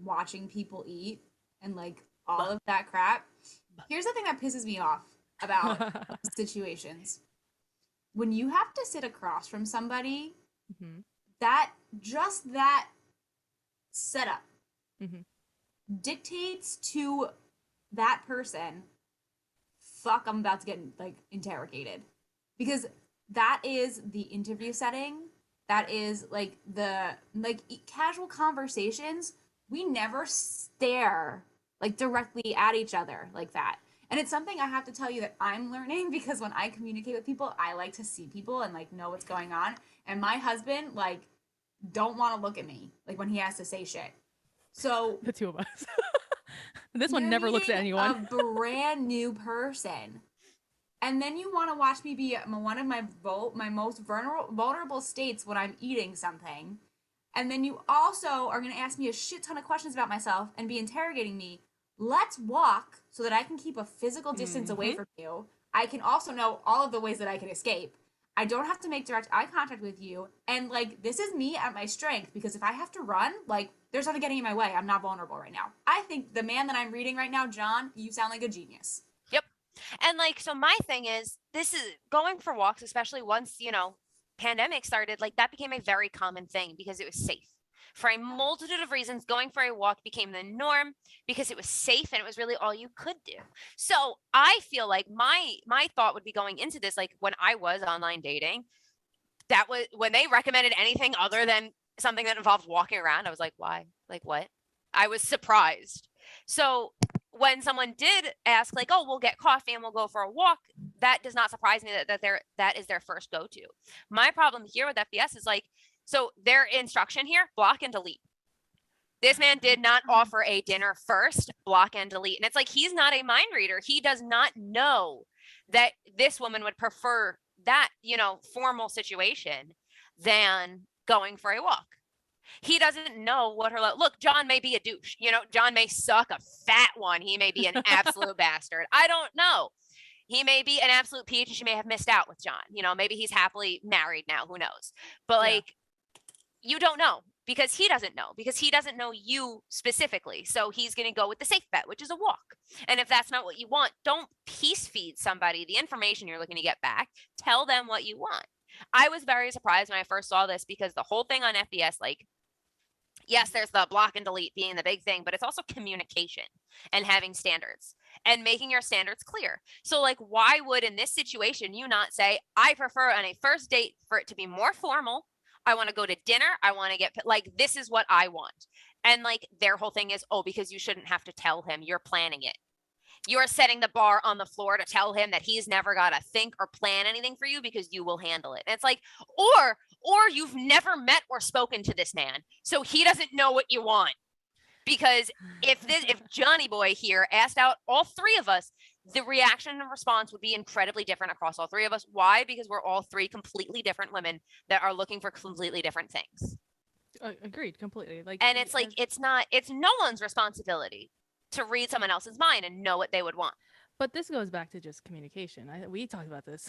watching people eat and like all of that crap. Here's the thing that pisses me off about situations. When you have to sit across from somebody, that setup dictates to that person, fuck, I'm about to get like interrogated. Because that is the interview setting. That is like casual conversations. We never stare like directly at each other like that. And it's something I have to tell you that I'm learning, because when I communicate with people, I like to see people and like know what's going on. And my husband like don't want to look at me like when he has to say shit. So the two of us. This one never looks at anyone. A brand new person. And then you want to watch me be one of my most vulnerable states when I'm eating something. And then you also are going to ask me a shit ton of questions about myself and be interrogating me. Let's walk so that I can keep a physical distance away from you. I can also know all of the ways that I can escape. I don't have to make direct eye contact with you. And like, this is me at my strength, because if I have to run, like, there's nothing getting in my way. I'm not vulnerable right now. I think the man that I'm reading right now, John, you sound like a genius. Yep. And like, so my thing is, this is going for walks, especially once, pandemic started, like that became a very common thing because it was safe. For a multitude of reasons, going for a walk became the norm because it was safe and it was really all you could do. So I feel like my thought would be going into this, like when I was online dating, that was when they recommended anything other than something that involved walking around, I was like, why? Like what? I was surprised. So when someone did ask, like, oh, we'll get coffee and we'll go for a walk, that does not surprise me that is their first go-to. My problem here with FBS is like, so their instruction here, block and delete. This man did not offer a dinner first, block and delete. And it's like, he's not a mind reader. He does not know that this woman would prefer that, formal situation than going for a walk. He doesn't know what her look. John may be a douche. John may suck a fat one. He may be an absolute bastard. I don't know. He may be an absolute peach and she may have missed out with John. Maybe he's happily married now. Who knows? But like, you don't know because he doesn't know you specifically. So he's going to go with the safe bet, which is a walk. And if that's not what you want, don't piece feed somebody the information you're looking to get back. Tell them what you want. I was very surprised when I first saw this because the whole thing on FBS, like, yes, there's the block and delete being the big thing, but it's also communication and having standards and making your standards clear. So like, why would in this situation you not say, I prefer on a first date for it to be more formal. I want to go to dinner. I want to get like, this is what I want. And like their whole thing is, oh, because you shouldn't have to tell him, you're planning it. You're setting the bar on the floor to tell him that he's never got to think or plan anything for you because you will handle it. And it's like, or you've never met or spoken to this man, so he doesn't know what you want. Because if Johnny Boy here asked out all three of us, the reaction and response would be incredibly different across all three of us. Why? Because we're all three completely different women that are looking for completely different things. Agreed, completely. Like, and it's like, it's no one's responsibility to read someone else's mind and know what they would want. But this goes back to just communication. We talked about this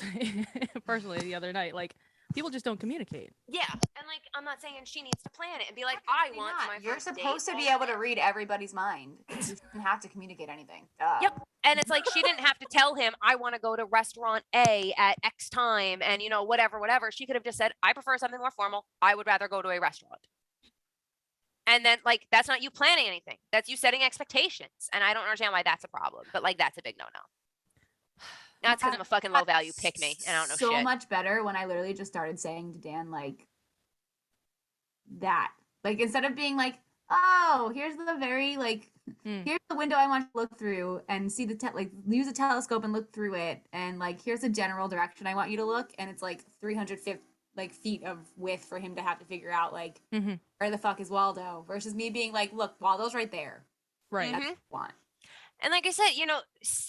personally the other night. Like, people just don't communicate. Yeah, and like, I'm not saying she needs to plan it and be like, I want my You're first supposed date to be able to read everybody's mind. You don't have to communicate anything. Yep. And it's like, she didn't have to tell him, I want to go to restaurant A at X time and, whatever. She could have just said, I prefer something more formal. I would rather go to a restaurant. And then, like, that's not you planning anything. That's you setting expectations. And I don't understand why that's a problem. But, like, that's a big no-no. That's because I'm a fucking low-value pick-me, and I don't know so shit. So much better when I literally just started saying to Dan, like, that. Like, instead of being like, oh, here's the very, like, here's the window I want to look through and see use a telescope and look through it. And, like, here's the general direction I want you to look. And it's, like, 350 feet of width for him to have to figure out like where the fuck is Waldo versus me being like, look, Waldo's right there. Right. That's what I want. And like I said,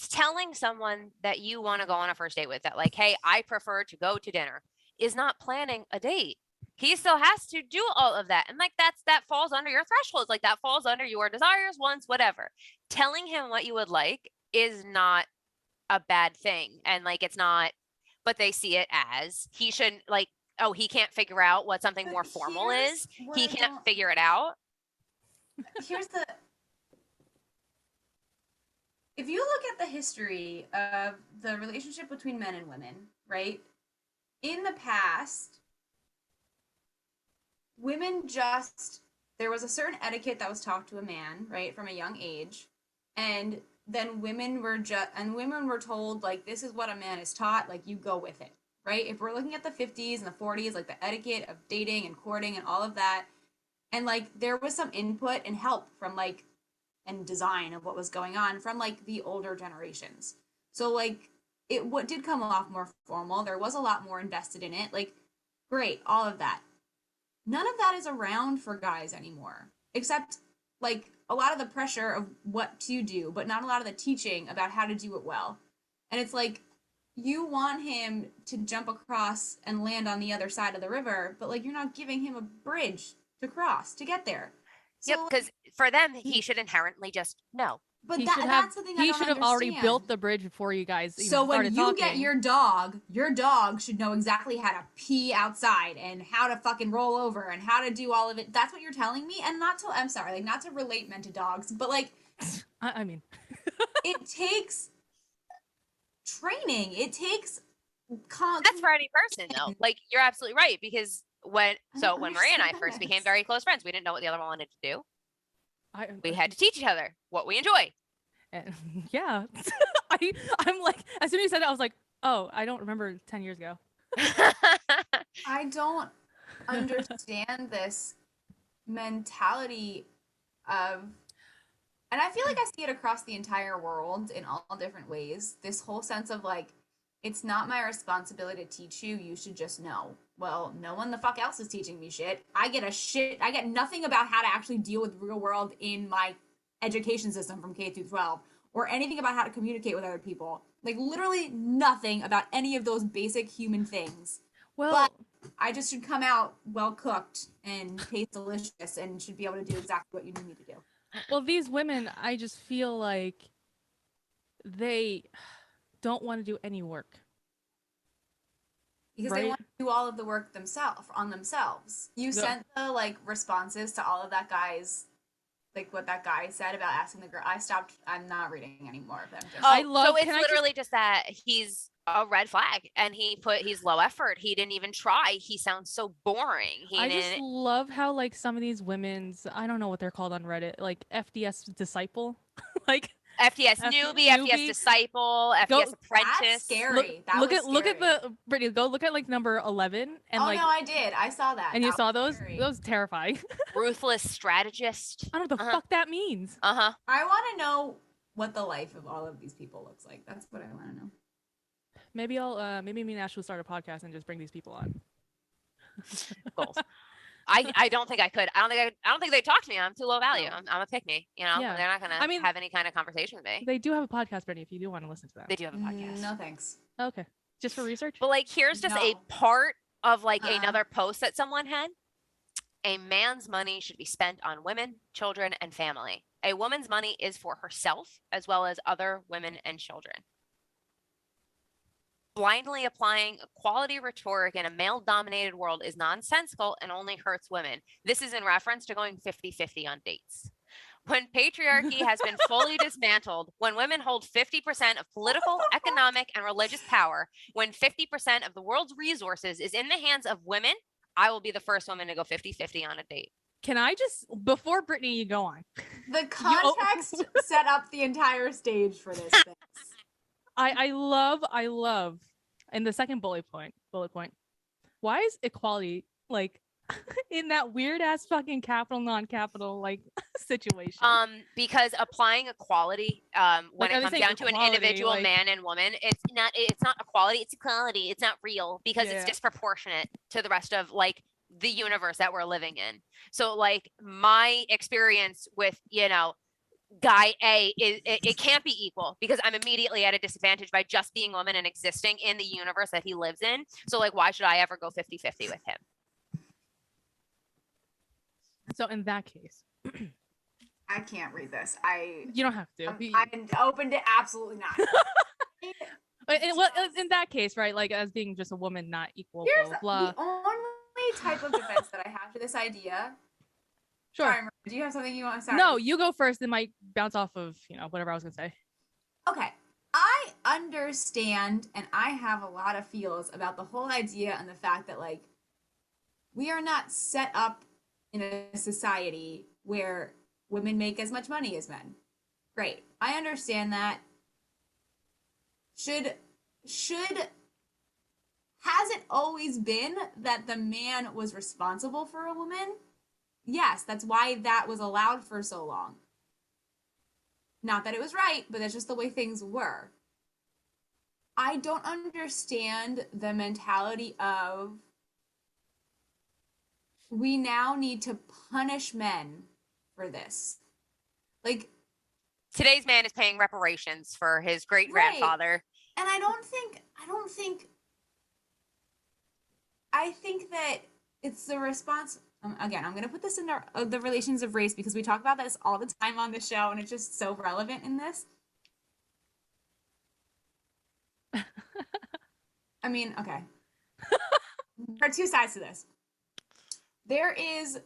telling someone that you want to go on a first date with that, like, hey, I prefer to go to dinner is not planning a date. He still has to do all of that. And like, that falls under your thresholds. Like that falls under your desires, wants, whatever. Telling him what you would like is not a bad thing. And like, it's not, but they see it as he shouldn't like, oh, he can't figure out what something more formal is. He can't figure it out. Here's the... If you look at the history of the relationship between men and women, right? In the past, women there was a certain etiquette that was taught to a man, right, from a young age. And then women were told, like, this is what a man is taught, like, you go with it. Right? If we're looking at the 50s and the 40s, like the etiquette of dating and courting and all of that, and like there was some input and help from like, and design of what was going on from like the older generations. So like what did come off more formal. There was a lot more invested in it. Like, great, all of that. None of that is around for guys anymore, except like a lot of the pressure of what to do, but not a lot of the teaching about how to do it well. And it's like, you want him to jump across and land on the other side of the river, but like you're not giving him a bridge to cross to get there. So, yep, because for them, he should inherently just know. But that's the thing. He should have already built the bridge before you guys even started talking. So when you get your dog should know exactly how to pee outside and how to fucking roll over and how to do all of it. That's what you're telling me, and not to relate men to dogs, but like, I mean, it takes training. It takes That's for any person though. Like you're absolutely right, because when Maria and I first became very close friends, we didn't know what the other one wanted to do. We had to teach each other what we enjoy. And, yeah. I'm like, as soon as you said it, I was like, oh, I don't remember 10 years ago. I don't understand this mentality of, and I feel like I see it across the entire world in all different ways. This whole sense of like, it's not my responsibility to teach you. You should just know. Well, no one the fuck else is teaching me shit. I get nothing about how to actually deal with the real world in my education system from K through 12, or anything about how to communicate with other people. Like literally nothing about any of those basic human things. Well, but I just should come out well cooked and taste delicious and should be able to do exactly what you need me to do. Well, these women, I just feel like they don't want to do any work. Because they want to do all of the work themselves. You sent the like responses to all of that guy's, like what that guy said about asking the girl. I'm not reading anymore of them. So it's literally just that he's a red flag, and he's low effort. He didn't even try. He sounds so boring. I just love how like some of these women's, I don't know what they're called on Reddit, like FDS disciple, like FDS newbie, FDS disciple, FDS apprentice. That's scary. Look at the Brittany. Go look at like number 11. And no, I did. I saw that. And you saw those? Scary. Those terrifying. Ruthless strategist. I don't know what the fuck that means. I want to know what the life of all of these people looks like. That's what I want to know. Maybe maybe me and Ash will start a podcast and just bring these people on. Goals. I don't think I could. I don't think they talk to me. I'm too low value. I'm a pick me. You know, they're not gonna have any kind of conversation with me. They do have a podcast, Brittany, if you do want to listen to that. They do have a podcast. No thanks. Okay, just for research. But like, here's just a part of like another post that someone had. A man's money should be spent on women, children, and family. A woman's money is for herself as well as other women and children. Blindly applying equality rhetoric in a male-dominated world is nonsensical and only hurts women. This is in reference to going 50-50 on dates. When patriarchy has been fully dismantled, when women hold 50% of political, economic, and religious power, when 50% of the world's resources is in the hands of women, I will be the first woman to go 50-50 on a date. Can I just, before Brittany, you go on. The context set up the entire stage for this thing. I love, and the second bullet point, why is equality like in that weird ass fucking capital, non-capital like situation? Because applying equality, when it comes down to an individual man and woman, it's not equality, it's equality. It's not real because it's disproportionate to the rest of like the universe that we're living in. So like my experience with, guy A it can't be equal because I'm immediately at a disadvantage by just being a woman and existing in the universe that he lives in. So like, why should I ever go 50-50 with him? So in that case, I can't read this. You don't have to. I opened it. Absolutely not. Well, in that case, right? Like as being just a woman, not equal. Here's blah, blah. the only type of defense that I have to this idea. Sure. Sorry, do you have something you want to say? No, you go first. It might bounce off of, whatever I was going to say. Okay. I understand and I have a lot of feels about the whole idea and the fact that, like, we are not set up in a society where women make as much money as men. Great. I understand that. Has it always been that the man was responsible for a woman? Yes, that's why that was allowed for so long. Not that it was right, but that's just the way things were. I don't understand the mentality of we now need to punish men for this. Like, today's man is paying reparations for his great grandfather. Right. And I think that it's the response. Again, I'm going to put this in the relations of race because we talk about this all the time on the show and it's just so relevant in this. I mean, okay. There are two sides to this. There is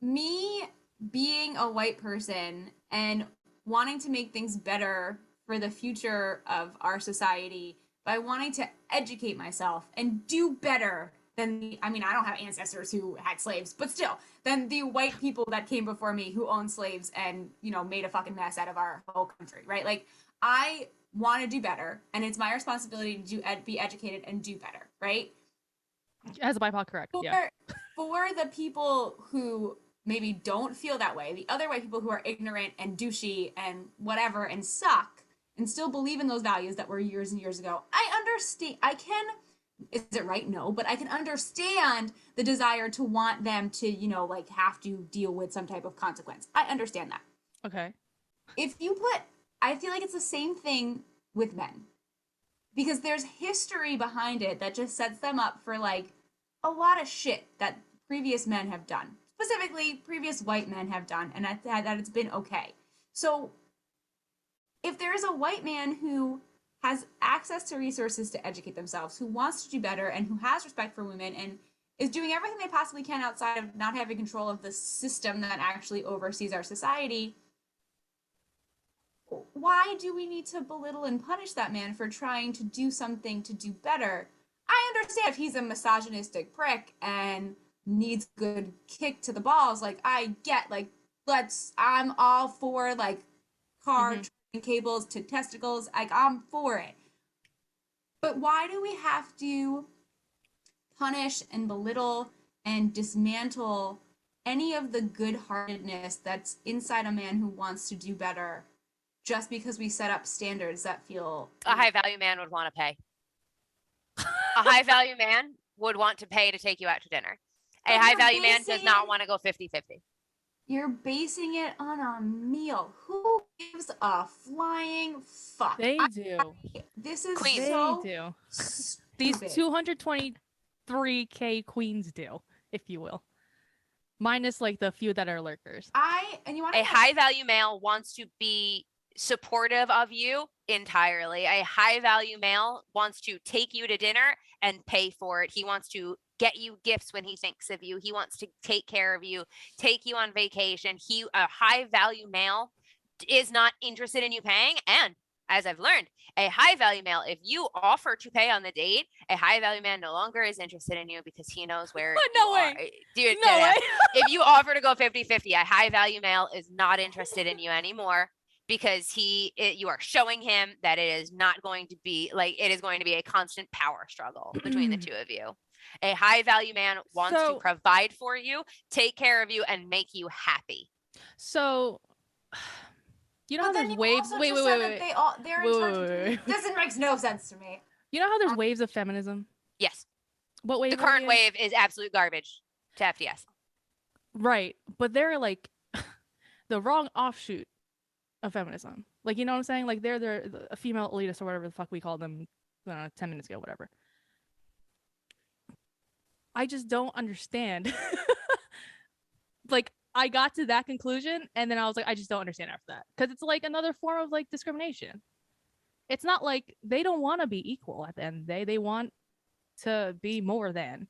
me being a white person and wanting to make things better for the future of our society by wanting to educate myself and do better than I don't have ancestors who had slaves, but still, than the white people that came before me who owned slaves and, made a fucking mess out of our whole country, right? Like, I want to do better, and it's my responsibility to be educated and do better, right? As a BIPOC, correct. Yeah. For the people who maybe don't feel that way, the other white people who are ignorant and douchey and whatever and suck and still believe in those values that were years and years ago, I understand. Is it right? No, but I can understand the desire to want them to, have to deal with some type of consequence. I understand that. Okay. I feel like it's the same thing with men. Because there's history behind it that just sets them up for, like, a lot of shit that previous men have done. Specifically, previous white men have done, and that it's been okay. So, if there's a white man who has access to resources to educate themselves, who wants to do better, and who has respect for women, and is doing everything they possibly can outside of not having control of the system that actually oversees our society, why do we need to belittle and punish that man for trying to do something to do better? I understand if he's a misogynistic prick and needs a good kick to the balls, like, I get, like, I'm all for, like, car cables to testicles, like, I'm for it. But why do we have to punish and belittle and dismantle any of the good-heartedness that's inside a man who wants to do better just because we set up standards that feel... A high-value man would want to pay. A high-value man would want to pay to take you out to dinner. A high-value man does not want to go 50-50. You're basing it on a meal. Who gives a flying fuck? They do. This is Queens. so They do. stupid. These 223K queens do, if you will. Minus, like, the few that are lurkers. A high-value male wants to be supportive of you entirely. A high-value male wants to take you to dinner and pay for it. He wants to get you gifts when he thinks of you. He wants to take care of you, take you on vacation. A high-value male is not interested in you paying. And as I've learned, a high-value male, if you offer to pay on the date, a high-value man no longer is interested in you because he knows where No way. Dude, No way. If you offer to go 50-50, a high-value male is not interested in you anymore because you are showing him that it is not going to be, like, it is going to be a constant power struggle between the two of you. A high-value man wants to provide for you, take care of you, and make you happy. So, you know how there's waves. Wait. They're in charge. This makes no sense to me. You know how there's waves of feminism? Yes. What wave? The current wave is absolute garbage to FDS. Right, but they're like the wrong offshoot of feminism. Like, you know what I'm saying? Like, they're a female elitist or whatever the fuck we called them 10 minutes ago, whatever. I just don't understand. Like, I got to that conclusion, and then I was like, I just don't understand after that. Because it's like another form of, like, discrimination. It's not like they don't want to be equal at the end of the day. They want to be more than.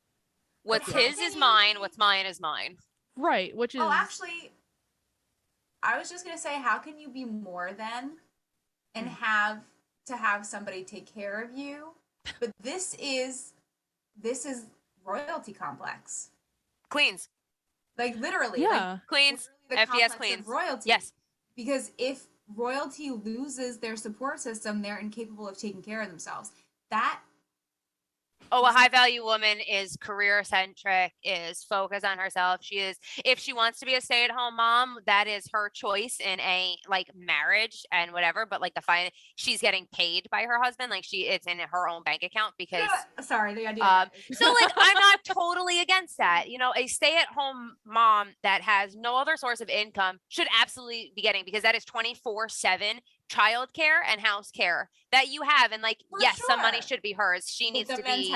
What's his is mine. What's mine is mine. Right, which is... Oh, actually, I was just going to say, how can you be more than and have somebody take care of you? But this is royalty complex. Queens. Like, literally. Yeah. Like, Queens. FDS Queens. Royalty. Yes. Because if royalty loses their support system, they're incapable of taking care of themselves. A high-value woman is career-centric, is focused on herself. If she wants to be a stay-at-home mom, that is her choice in a, like, marriage and whatever. But, like, she's getting paid by her husband. Like, it's in her own bank account because. Sorry, the idea. So, like, I'm not totally against that. You know, a stay-at-home mom that has no other source of income should absolutely be getting, because that is 24/7 childcare and house care that you have, and, like, yes, some money should be hers. She needs to be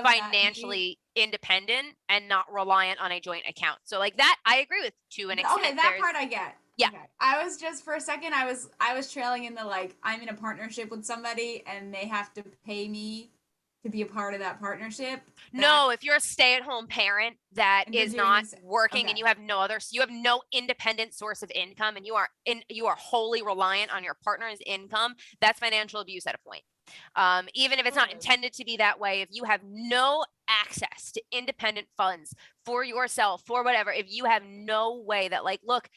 financially independent and not reliant on a joint account. So, like, that I agree with to an extent. Okay, that part I get. Yeah. Okay. I was just, for a second, I was trailing in the, like, I'm in a partnership with somebody and they have to pay me to be a part of that partnership. No, if you're a stay-at-home parent that And you're is doing not this- working okay. and you have no independent source of income, and you are wholly reliant on your partner's income, that's financial abuse at a point. Even if it's not intended to be that way, if you have no access to independent funds for yourself, for whatever, if you have no way that, like, look,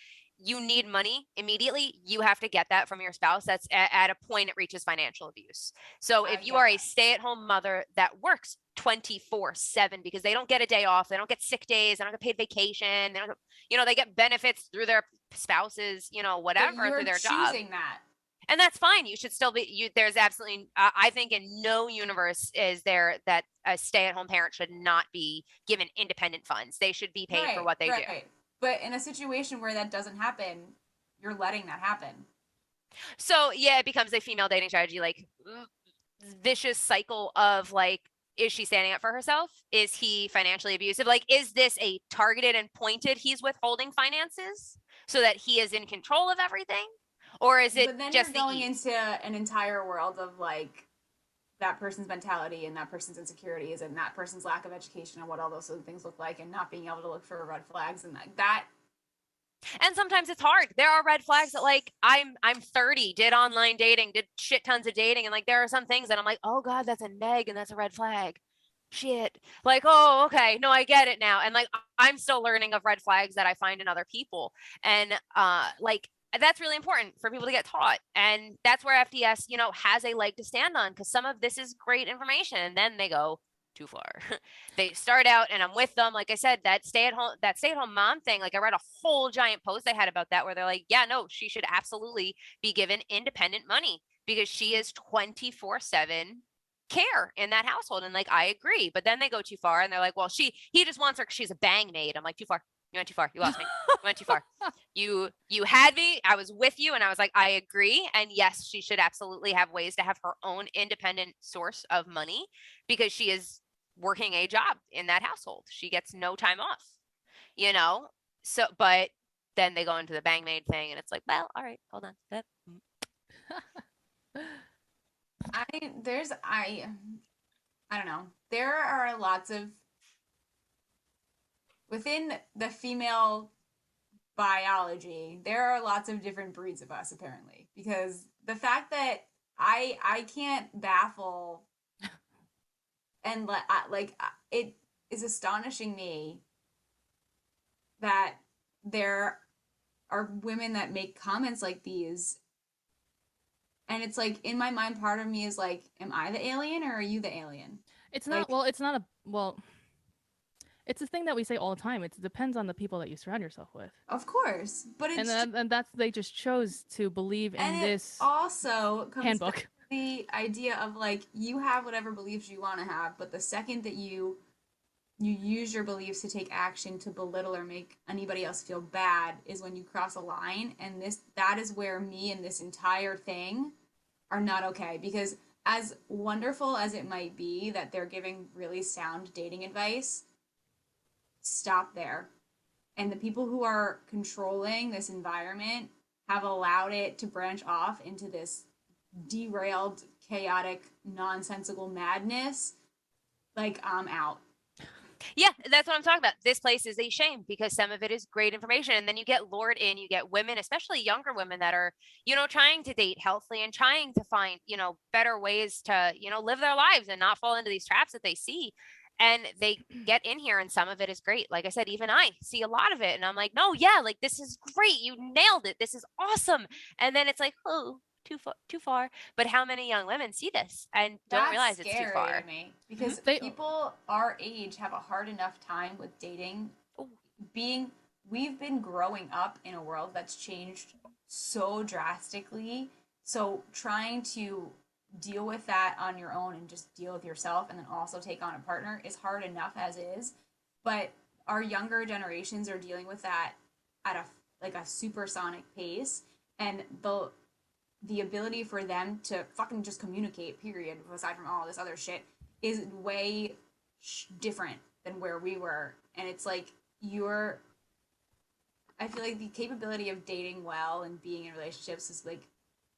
you need money immediately, you have to get that from your spouse. That's at a point it reaches financial abuse. So if you are a stay-at-home mother that works 24/7 because they don't get a day off, they don't get sick days, they don't get paid vacation, they don't, they get benefits through their spouses, whatever, through their job. Choosing that. And that's fine. You should still be, there's absolutely, I think in no universe is there that a stay-at-home parent should not be given independent funds. They should be paid for what they do. But in a situation where that doesn't happen, you're letting that happen. So yeah, it becomes a female dating strategy, like vicious cycle of like, is she standing up for herself? Is he financially abusive? Like, is this a targeted and pointed, he's withholding finances so that he is in control of everything? Or is it but then just you're going into an entire world of like that person's mentality and that person's insecurities and that person's lack of education and what all those things look like and not being able to look for red flags and that. And sometimes it's hard. There are red flags that, like, I'm 30, did online dating, did shit tons of dating, and like there are some things that I'm like, oh God, that's a neg and that's a red flag. Shit. Like, oh, okay, no, I get it now. And like I'm still learning of red flags that I find in other people. And like that's really important for people to get taught. And that's where FDS, has a leg to stand on, because some of this is great information and then they go too far. They start out, and I'm with them. Like I said, that stay-at-home mom thing, like I read a whole giant post they had about that where they're like, yeah, no, she should absolutely be given independent money because she is 24/7 care in that household. And like, I agree. But then they go too far and they're like, well, he just wants her because she's a bang maid. I'm like, too far. You went too far. You lost me. You went too far. You had me. I was with you. And I was like, I agree. And yes, she should absolutely have ways to have her own independent source of money because she is working a job in that household. She gets no time off, So, but then they go into the bang maid thing and it's like, well, all right, hold on. I don't know. There are lots of within the female biology, there are lots of different breeds of us apparently, because the fact that I can't baffle and it is astonishing me that there are women that make comments like these. And it's like, in my mind, part of me is like, am I the alien or are you the alien? It's not, it's a thing that we say all the time. It depends on the people that you surround yourself with. Of course. But it's and that's, they just chose to believe in this also comes handbook. Back to the idea of like, you have whatever beliefs you want to have, but the second that you use your beliefs to take action to belittle or make anybody else feel bad is when you cross a line. And that is where me and this entire thing are not okay. Because as wonderful as it might be that they're giving really sound dating advice, stop there. And the people who are controlling this environment have allowed it to branch off into this derailed, chaotic, nonsensical madness. Like, I'm out. Yeah, that's what I'm talking about. This place is a shame because some of it is great information. And then you get lured in, you get women, especially younger women that are, trying to date healthily and trying to find, better ways to, live their lives and not fall into these traps that they see. And they get in here and some of it is great. Like I said, even I see a lot of it and I'm like, no, yeah, like this is great. You nailed it. This is awesome. And then it's like, oh, too far. But how many young women see this and don't realize it's too far? To me, because people our age have a hard enough time with dating. We've been growing up in a world that's changed so drastically. So trying to deal with that on your own and just deal with yourself and then also take on a partner is hard enough as is. But our younger generations are dealing with that at a supersonic pace, and the ability for them to fucking just communicate, period, aside from all this other shit, is way different than where we were. And it's like, I feel like the capability of dating well and being in relationships is like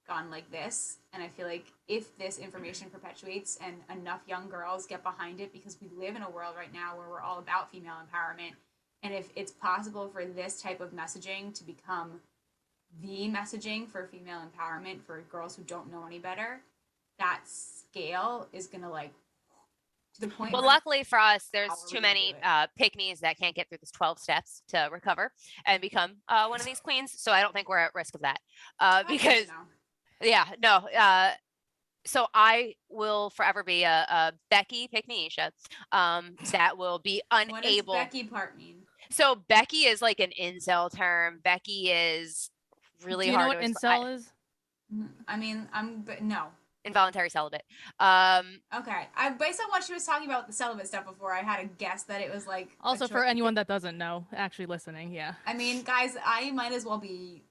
gone like this, and I feel like if this information perpetuates and enough young girls get behind it, because we live in a world right now where we're all about female empowerment, and if it's possible for this type of messaging to become the messaging for female empowerment for girls who don't know any better, that scale is gonna like to the point. Well, where luckily for us, there's how are we too gonna many do it? pick-me's that can't get through this 12 steps to recover and become one of these queens. So I don't think we're at risk of that. Because yeah, no. So I will forever be a Becky pick-me-isha that will be unable. What does Becky part mean? So Becky is like an incel term. Becky is really Do you know hard what to incel is? I mean, no. involuntary celibate. Okay. Based on what she was talking about with the celibate stuff before, I had a guess that it was like Also, for anyone that doesn't know, actually listening, yeah. I mean, guys, I might as well be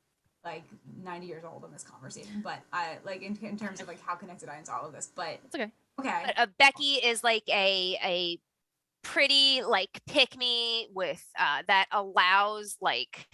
like 90 years old in this conversation, but I like in terms of like how connected I am to all of this. But It's okay. okay. But Becky is like a pretty like pick me with that allows like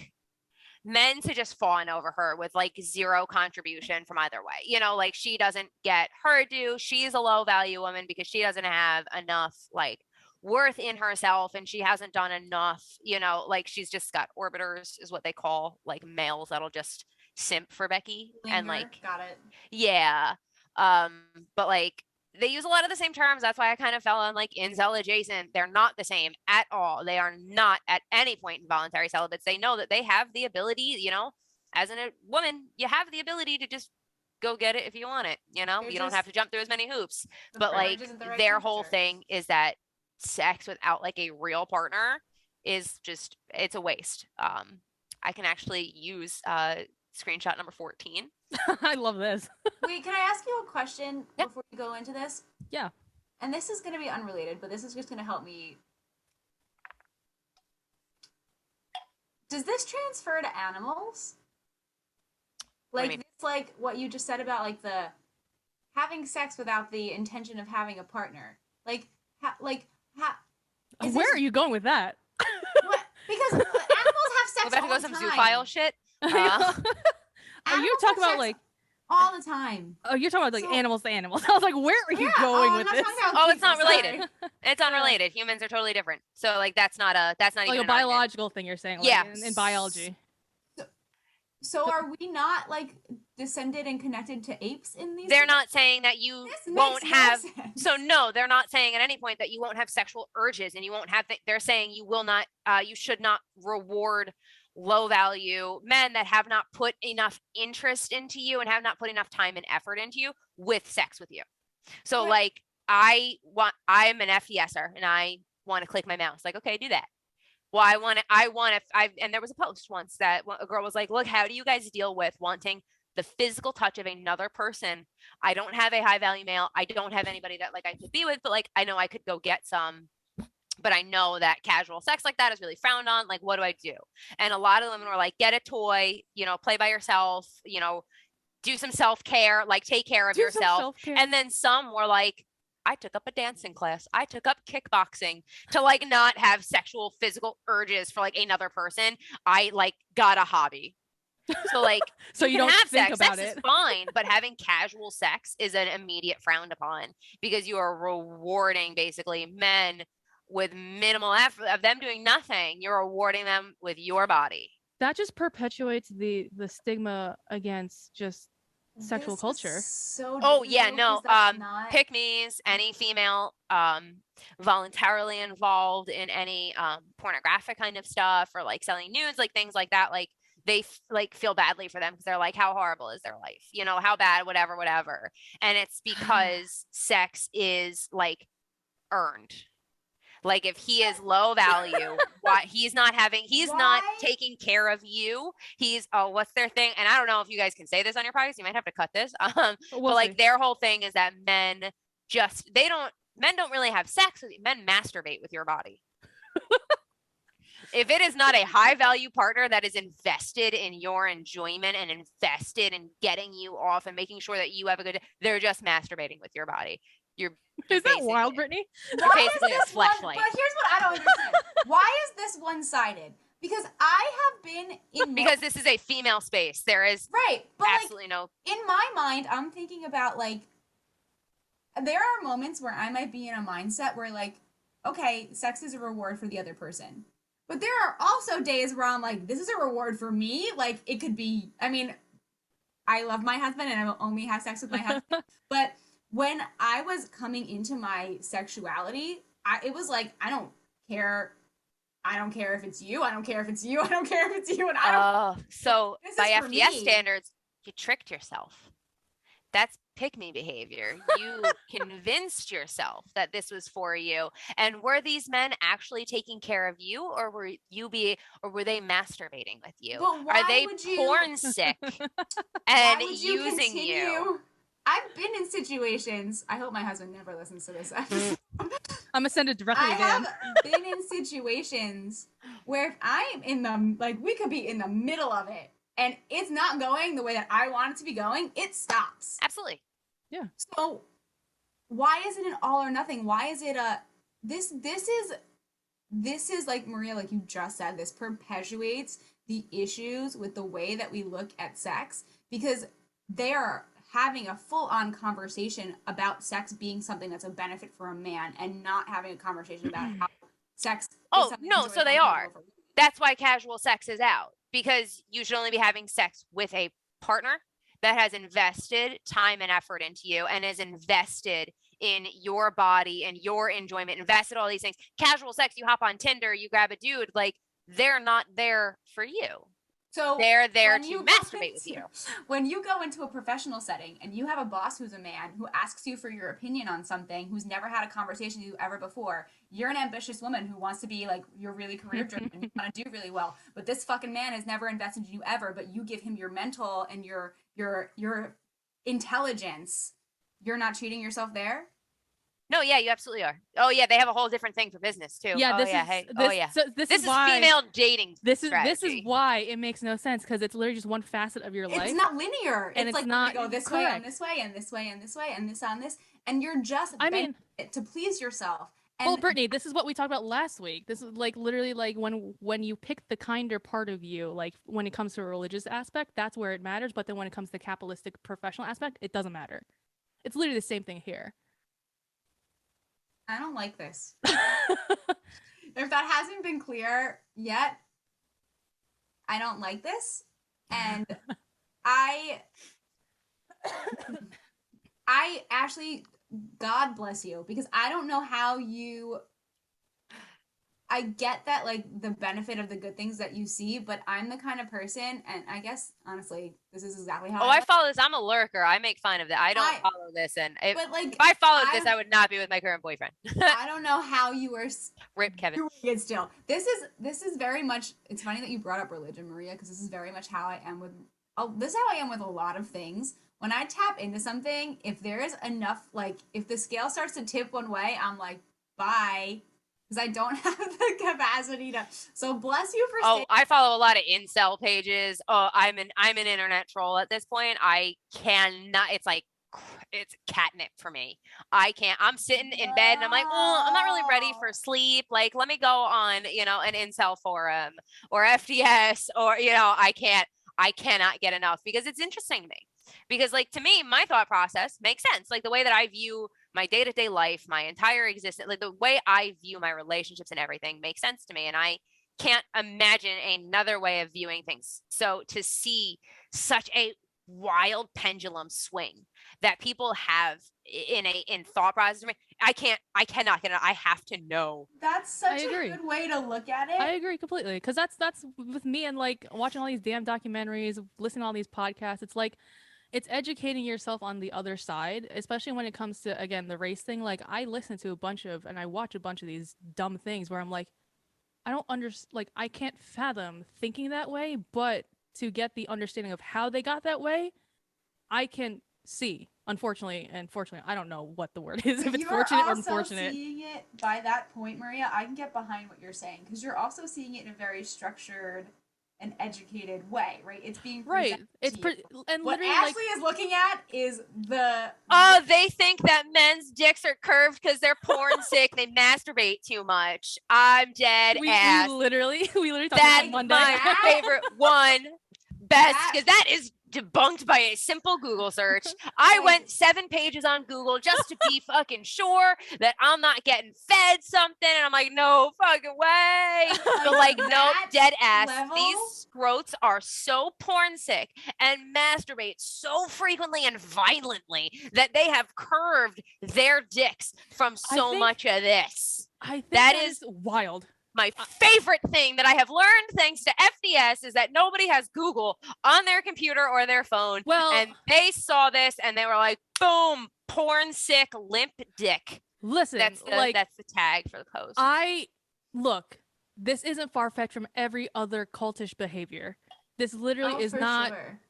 men to just fawn over her with like zero contribution from either way. You know, like she doesn't get her due. She's a low value woman because she doesn't have enough like worth in herself, and she hasn't done enough, you know, like she's just got orbiters is what they call like males that'll just simp for Becky. And Linger, like got it. yeah. But like they use a lot of the same terms. That's why I kind of fell on like incel adjacent. They're not the same at all. They are not at any point involuntary celibates. They know that they have the ability, you know, as a woman, you have the ability to just go get it if you want it. You know, They're you don't just- have to jump through as many hoops. The But like privilege isn't the right their whole temperature. thing is that sex without like a real partner is just, it's a waste. I can actually use screenshot number 14. I love this. Wait, can I ask you a question Yeah. before we go into this? Yeah. And this is going to be unrelated, but this is just going to help me. Does this transfer to animals? What do you Like mean? this, like what you just said about like the having sex without the intention of having a partner. Like, is Where this- are you going with that? What? Because animals have sex We're about to all go the some time. zoophile shit. Are you Animals talking have about sex like? all the time? Oh, you're talking about like So- animals to animals. I was like, where are you Yeah, going I'm with not this? talking about Oh, it's not people, related. sorry. It's unrelated. Humans are totally different. So like that's not Like even a an argument. biological thing you're saying, like Yeah. in biology. So are we not like descended and connected to apes in these? They're not saying that you This won't makes no have. sense. So no, they're not saying at any point that you won't have sexual urges and you won't have. They're saying you will not. You should not reward low value men that have not put enough interest into you and have not put enough time and effort into you with sex with you. So Right. like I'm an FDSer and I want to click my mouse. Like, okay, do that. Well, and there was a post once that a girl was like, look, how do you guys deal with wanting the physical touch of another person? I don't have a high value male. I don't have anybody that like I could be with, but like, I know I could go get some, but I know that casual sex like that is really frowned on. Like, what do I do? And a lot of the women were like, get a toy, you know, play by yourself, you know, do some self-care, like take care of Do some yourself. self-care. And then some were like, I took up a dancing class. I took up kickboxing to like not have sexual physical urges for like another person. I like got a hobby. So like So you can don't have think sex. about Sex it. is fine, but having casual sex is an immediate frowned upon because you are rewarding basically men with minimal effort of them doing nothing. You're rewarding them with your body. That just perpetuates the stigma against just sexual This is culture. So Oh different, yeah, though, no. 'cause that's not- Pick me's, any female voluntarily involved in any pornographic kind of stuff or like selling nudes, like things like that, like they like feel badly for them because they're like, how horrible is their life? You know, how bad, whatever. And it's because sex is like earned. Like if he is low value, why he's not Why? taking care of you. He's what's their thing? And I don't know if you guys can say this on your podcast. You might have to cut this. We'll But like see. their whole thing is that men don't really have sex with you. Men masturbate with your body. If it is not a high value partner that is invested in your enjoyment and invested in getting you off and making sure that you have a good, they're just masturbating with your body. You're Is that basically- wild, Brittany? You're Why is basically a this one? fleshlight. But here's what I don't understand. Why is this one-sided? because I have been in because this is a female space. There is right, but absolutely no. In my mind, I'm thinking about like there are moments where I might be in a mindset where like, okay, sex is a reward for the other person. But there are also days where I'm like, this is a reward for me. Like it could be, I mean, I love my husband and I will only have sex with my husband. But when I was coming into my sexuality, it was like, I don't care. I don't care if it's you. I don't care if it's you. I don't care if it's you. And I don't. So This by is for FDS me. standards, you tricked yourself. That's pick-me behavior. You convinced yourself that this was for you. And were these men actually taking care of you, or were they masturbating with you? But why Are they would you, porn sick why and would you using continue? you? I've been in situations. I hope my husband never listens to this episode. I'm gonna send it directly I to Dan. have been in situations where if I'm in the like we could be in the middle of it and it's not going the way that I want it to be going, it stops. Absolutely. Yeah. So why is it an all or nothing? Why is it a this is like Maria, like you just said, this perpetuates the issues with the way that we look at sex because they are having a full-on conversation about sex being something that's a benefit for a man and not having a conversation about how sex Oh, no, so they are. That's why casual sex is out, because you should only be having sex with a partner that has invested time and effort into you and is invested in your body and your enjoyment, invested all these things. Casual sex, you hop on Tinder, you grab a dude, like they're not there for you. So they're there to masturbate with you. When you go into a professional setting and you have a boss who's a man who asks you for your opinion on something, who's never had a conversation with you ever before, you're an ambitious woman who wants to be like, you're really career driven and you want to do really well. But this fucking man has never invested in you ever, but you give him your mental and your intelligence. You're not treating yourself there? No, yeah, you absolutely are. Oh yeah, they have a whole different thing for business too. Yeah, this is why female dating. This is why it makes no sense, because it's literally just one facet of your life. It's not linear. And it's like not go this way on this way and this way and this way and this on this, and you're just to please yourself. And well, Brittany, this is what we talked about last week. This is like literally like when you pick the kinder part of you, like when it comes to a religious aspect, that's where it matters. But then when it comes to the capitalistic professional aspect, it doesn't matter. It's literally the same thing here. I don't like this. If that hasn't been clear yet, I don't like this. And I actually, God bless you, because I don't know how I get that, like, the benefit of the good things that you see, but I'm the kind of person, and I guess, honestly, this is exactly how I follow this. I'm a lurker. I make fun of that. I don't follow this. And if I followed this, I would not be with my current boyfriend. I don't know how you were Rip Kevin. doing it still. This is very much, it's funny that you brought up religion, Maria, because this is very much how I am with, this is how I am with a lot of things. When I tap into something, if there is enough, like, if the scale starts to tip one way, I'm like, bye. Because I don't have the capacity to. So bless you for. I follow a lot of incel pages. I'm an internet troll at this point. I cannot. It's like it's catnip for me. I can't. I'm sitting in bed and I'm like, I'm not really ready for sleep. Like, let me go on, an incel forum or FDS or I cannot get enough because it's interesting to me. Because like to me, my thought process makes sense. Like the way that I view my day-to-day life, my entire existence, like the way I view my relationships and everything makes sense to me. And I can't imagine another way of viewing things. So to see such a wild pendulum swing that people have in thought process, I cannot get it. I have to know. That's such a good way to look at it. I agree completely. Because that's with me and like watching all these damn documentaries, listening to all these podcasts. It's like, it's educating yourself on the other side, especially when it comes to, again, the race thing. Like, I listen to and I watch a bunch of these dumb things where I'm like, I don't like, I can't fathom thinking that way, but to get the understanding of how they got that way, I can see. Unfortunately, I don't know what the word is, if it's fortunate or unfortunate. Seeing it by that point, Maria, I can get behind what you're saying, because you're also seeing it in a very structured an educated way, right? It's being Right. presented It's to you. and What literally Ashley is looking at is the Oh, they think that men's dicks are curved because they're porn sick. They masturbate too much. I'm dead we ass. literally talked about That's that Monday. my favorite one. Best, That- because that is debunked by a simple Google search. I Like- went 7 pages on Google just to be fucking sure that I'm not getting fed something. And I'm like, no fucking way. But like, nope, that dead ass. level? These scrotes are so porn sick and masturbate so frequently and violently that they have curved their dicks from so think- much of this. I think That that is is wild. My favorite thing that I have learned thanks to FDS is that nobody has Google on their computer or their phone. Well, And they saw this and they were like, boom, porn sick limp dick. listen, That's the tag for the post. Look, this isn't far-fetched from every other cultish behavior. This literally is for not sure.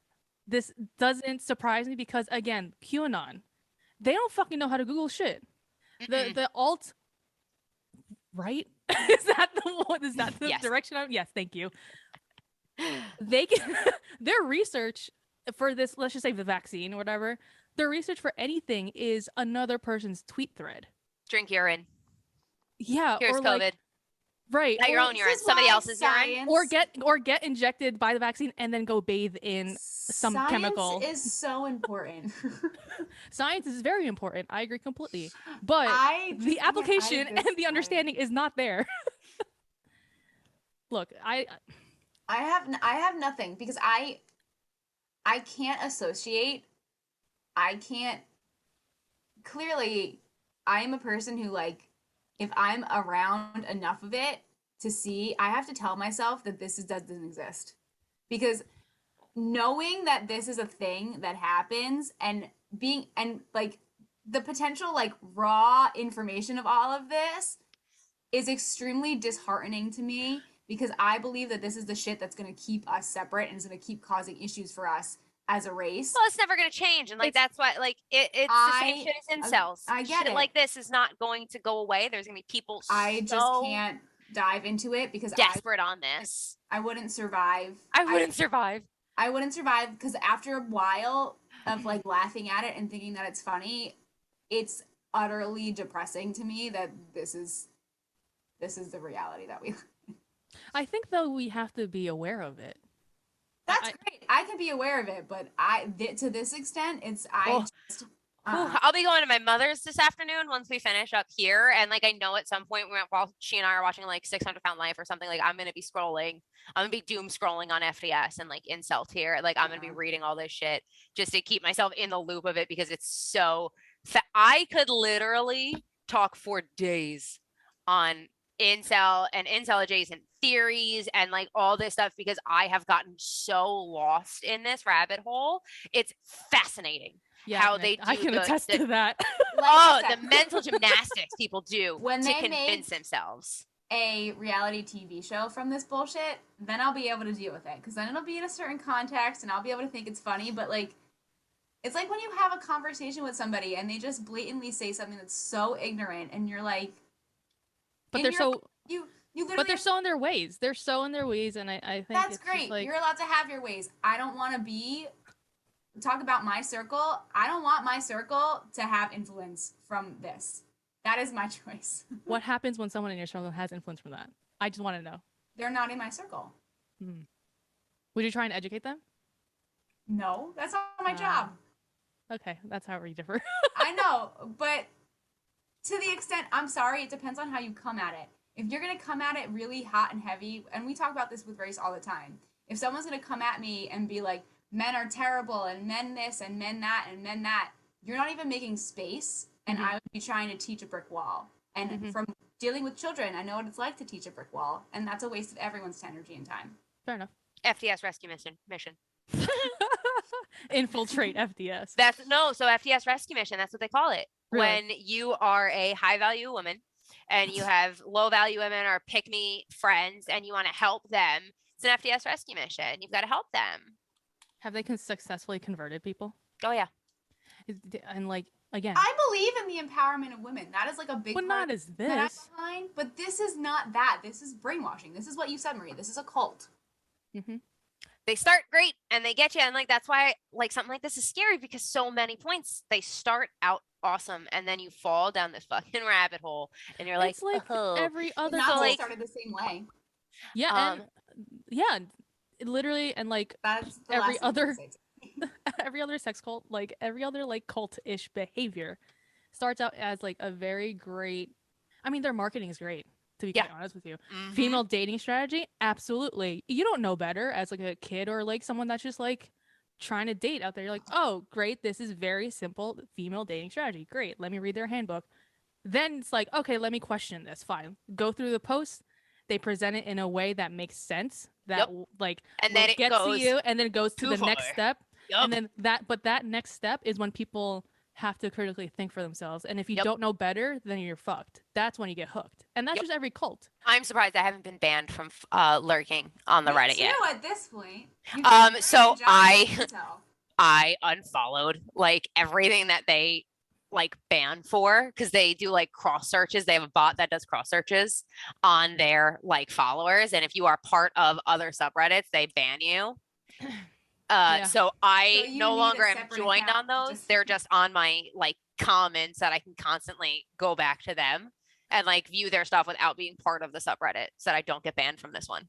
this doesn't surprise me because again, QAnon, they don't fucking know how to Google shit. The alt right? Is that the one? Is that the Yes. direction? Yes, thank you. They can their research for this, let's just say the vaccine or whatever, their research for anything is another person's tweet thread. Drink urine. Yeah, Here's or COVID. like right, Not your or- own urine. Somebody else's urine. or get injected by the vaccine and then go bathe in some Science chemical. is so important. Science is very important. I agree completely. But I just the can't application at and this the understanding is not there. Look, I have nothing because I can't associate. I can't clearly I am a person who like if I'm around enough of it to see, I have to tell myself that doesn't exist. Because knowing that this is a thing that happens and being and like the potential like raw information of all of this is extremely disheartening to me because I believe that this is the shit that's going to keep us separate and is going to keep causing issues for us as a race. Well, it's never going to change. And like, that's why, like, it's the same shit as incels. I get shit it. like this is not going to go away. There's going to be people I just so can't dive into it because desperate on this. I wouldn't survive. I wouldn't survive. I wouldn't survive because after a while of like laughing at it and thinking that it's funny, it's utterly depressing to me that this is the reality that we live in. I think though we have to be aware of it. That's great. I can be aware of it, but to this extent, it's just I'll be going to my mother's this afternoon once we finish up here. And like, I know at some point while she and I are watching like 600 Pound Life or something, like I'm going to be scrolling. I'm going to be doom scrolling on FDS and like incel tier. Like I'm going to be reading all this shit just to keep myself in the loop of it because it's so I could literally talk for days on incel and incel adjacent theories and like all this stuff because I have gotten so lost in this rabbit hole. It's fascinating. Yeah, how they do I can attest to that. The mental gymnastics people do when to they convince themselves. A reality TV show from this bullshit, then I'll be able to deal with it because then it'll be in a certain context and I'll be able to think it's funny. But like, it's like when you have a conversation with somebody and they just blatantly say something that's so ignorant, and you're like, but they're so you literally. But they're so in their ways. They're so in their ways, and I think that's it's great. Just like, you're allowed to have your ways. I don't want to talk about my circle. I don't want my circle to have influence from this. That is my choice. What happens when someone in your circle has influence from that? I just want to know. They're not in my circle. Would you try and educate them? No, that's not my job. Okay, that's how we differ. I know, but to the extent, I'm sorry, it depends on how you come at it. If you're going to come at it really hot and heavy, and we talk about this with race all the time, if someone's going to come at me and be like, men are terrible, and men this, and men that, and men that, you're not even making space, and I would be trying to teach a brick wall. And from dealing with children, I know what it's like to teach a brick wall, and that's a waste of everyone's energy and time. Fair enough. FDS rescue mission. Infiltrate FDS. So FDS rescue mission, that's what they call it. Really? When you are a high value woman and you have low value women or pick me friends and you want to help them, it's an FDS rescue mission. You've got to help them. Have they successfully converted people? Oh yeah. And like, again, I believe in the empowerment of women. That is like a big but part not as that I this. find, but this is not that. This is brainwashing. This is what you said, Marie. This is a cult. Mm-hmm. They start great and they get you, and like that's why like something like this is scary, because so many points they start out awesome and then you fall down this fucking rabbit hole and you're like, It's like oh. every other Not all cult. started the same way. Yeah, and yeah, literally, and like That's the every last thing I'm gonna other say. every other sex cult, like every other like cult-ish behavior starts out as like a very great, I mean, their marketing is great, to be quite honest with you. Mhm. Female dating strategy, absolutely. You don't know better as like a kid or like someone that's just like trying to date out there. You're like, oh, great, this is very simple female dating strategy. Great, let me read their handbook. Then it's like, okay, let me question this. Fine, go through the post. They present it in a way that makes sense. That like and then it gets to goes you, and then it goes to too the far. next step. Yup. And then that next step is when people have to critically think for themselves. And if you don't know better, then you're fucked. That's when you get hooked. And that's just every cult. I'm surprised I haven't been banned from lurking on the Reddit yet. At this point. So I unfollowed like everything that they like ban for, because they do like cross searches. They have a bot that does cross searches on their like followers, and if you are part of other subreddits, they ban you. So I no longer am joined on those. They're just on my like comments that I can constantly go back to them and like view their stuff without being part of the subreddit, so that I don't get banned from this one.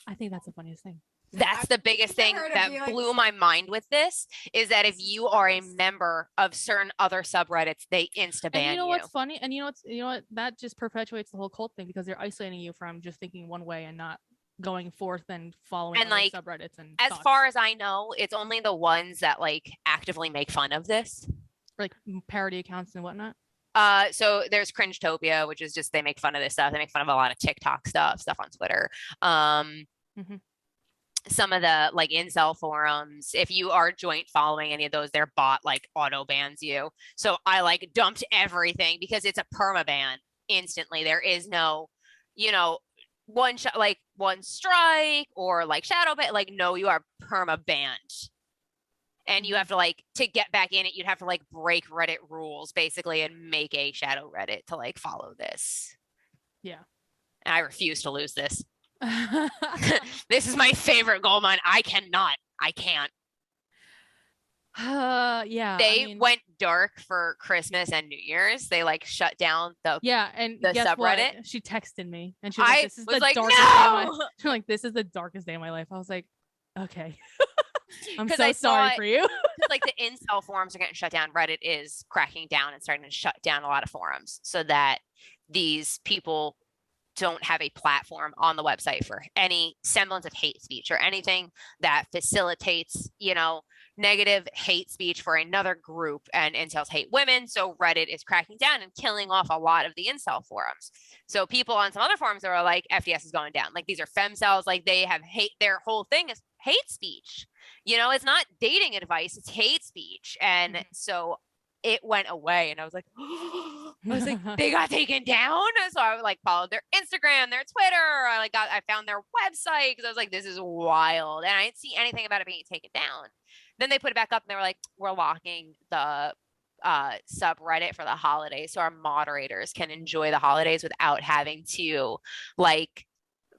I think that's the funniest thing. That's the biggest thing that blew my mind with this, is that if you are a member of certain other subreddits, they insta ban you. And you know what's funny? And you know what? That just perpetuates the whole cult thing, because they're isolating you from just thinking one way and not going forth and following and other like subreddits. And as far as I know, it's only the ones that like actively make fun of this, like parody accounts and whatnot. So there's Cringetopia, which is just they make fun of this stuff. They make fun of a lot of TikTok stuff on Twitter. Some of the like incel forums, if you are joint following any of those, their bot like auto bans you. So I like dumped everything because it's a perma ban instantly. There is no, one shot, like one strike or like shadow ban. Like, no, you are perma banned. And you have to like, to get back in it, you'd have to like break Reddit rules basically and make a shadow Reddit to like follow this. Yeah. And I refuse to lose this. This is my favorite gold mine. I can't. Yeah. They went dark for Christmas and New Year's. They like shut down the subreddit. What? She texted me and she was like, "This is the darkest day of my." She's like, "This is the darkest day of my life." I was like, "Okay." I'm so sorry for you. Like the incel forums are getting shut down. Reddit is cracking down and starting to shut down a lot of forums so that these people don't have a platform on the website for any semblance of hate speech or anything that facilitates, negative hate speech for another group. And incels hate women. So Reddit is cracking down and killing off a lot of the incel forums. So people on some other forums are like, FDS is going down. Like, these are femcells. Like, they have hate. Their whole thing is hate speech. It's not dating advice. It's hate speech. And so it went away, and I was like, they got taken down. So I like followed their Instagram, their Twitter. I found their website, because I was like, this is wild, and I didn't see anything about it being taken down. Then they put it back up, and they were like, we're locking the subreddit for the holidays, so our moderators can enjoy the holidays without having to like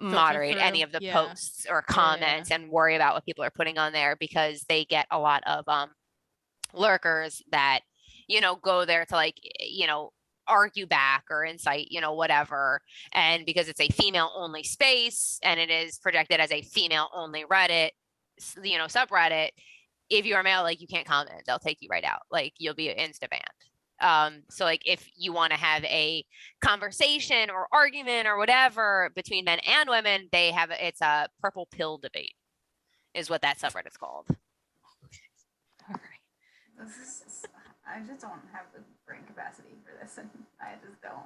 moderate any of the posts or comments and worry about what people are putting on there, because they get a lot of lurkers that go there to like, argue back or incite, whatever. And because it's a female only space and it is projected as a female only Reddit, subreddit, if you're a male, like, you can't comment, they'll take you right out. Like, you'll be insta banned. So like, if you want to have a conversation or argument or whatever between men and women, it's a purple pill debate is what that subreddit's called. All right. I just don't have the brain capacity for this, and I just don't.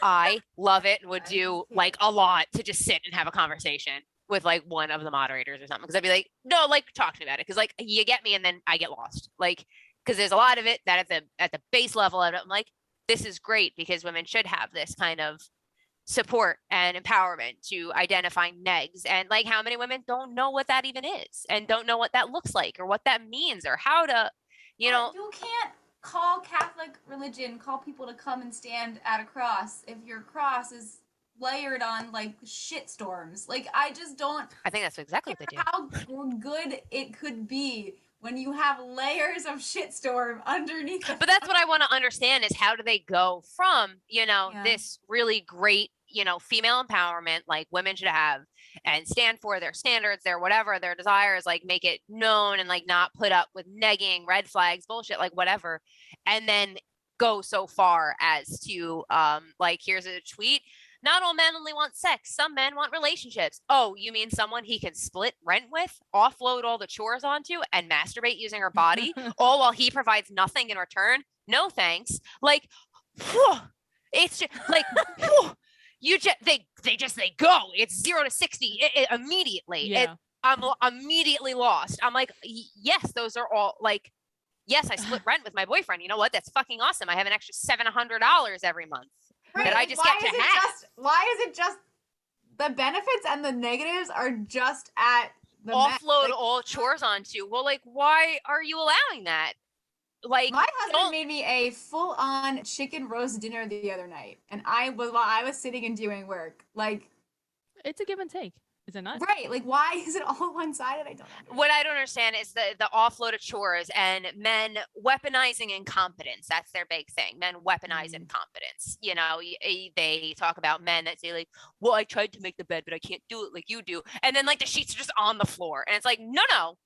I love it and would do like a lot to just sit and have a conversation with like one of the moderators or something, because I'd be like, no, like, talk to me about it, because like, you get me and then I get lost, like, because there's a lot of it that at the base level of it, I'm like, this is great, because women should have this kind of support and empowerment to identify negs. And like, how many women don't know what that even is and don't know what that looks like or what that means or how to, you can't call Catholic religion, call people to come and stand at a cross if your cross is layered on like shit storms. Like I just don't I think that's exactly what they do. how good it could be when you have layers of shitstorm underneath. But that's what I want to understand is how do they go from, this really great, female empowerment like women should have and stand for their standards, their whatever, their desires, like make it known and like not put up with negging, red flags, bullshit, like whatever. And then go so far as to like here's a tweet. Not all men only want sex. Some men want relationships. Oh, you mean someone he can split rent with, offload all the chores onto, and masturbate using her body, all while he provides nothing in return? No thanks. Like, whew, it's just like, whew, they go. It's 0 to 60 immediately. Yeah. I'm immediately lost. I'm like, yes, those are all like, yes, I split rent with my boyfriend. You know what? That's fucking awesome. I have an extra $700 every month. Right. That I just get to have. Why is it just the benefits and the negatives are just at the offload all chores onto? Well, like, why are you allowing that? Like, my husband made me a full-on chicken roast dinner the other night, and while I was sitting and doing work. Like, it's a give and take. Is it not? Right. Like, why is it all one-sided? I don't know. What I don't understand is the offload of chores and men weaponizing incompetence. That's their big thing. Men weaponize incompetence. They talk about men that say like, well, I tried to make the bed, but I can't do it like you do. And then like the sheets are just on the floor. And it's like, no.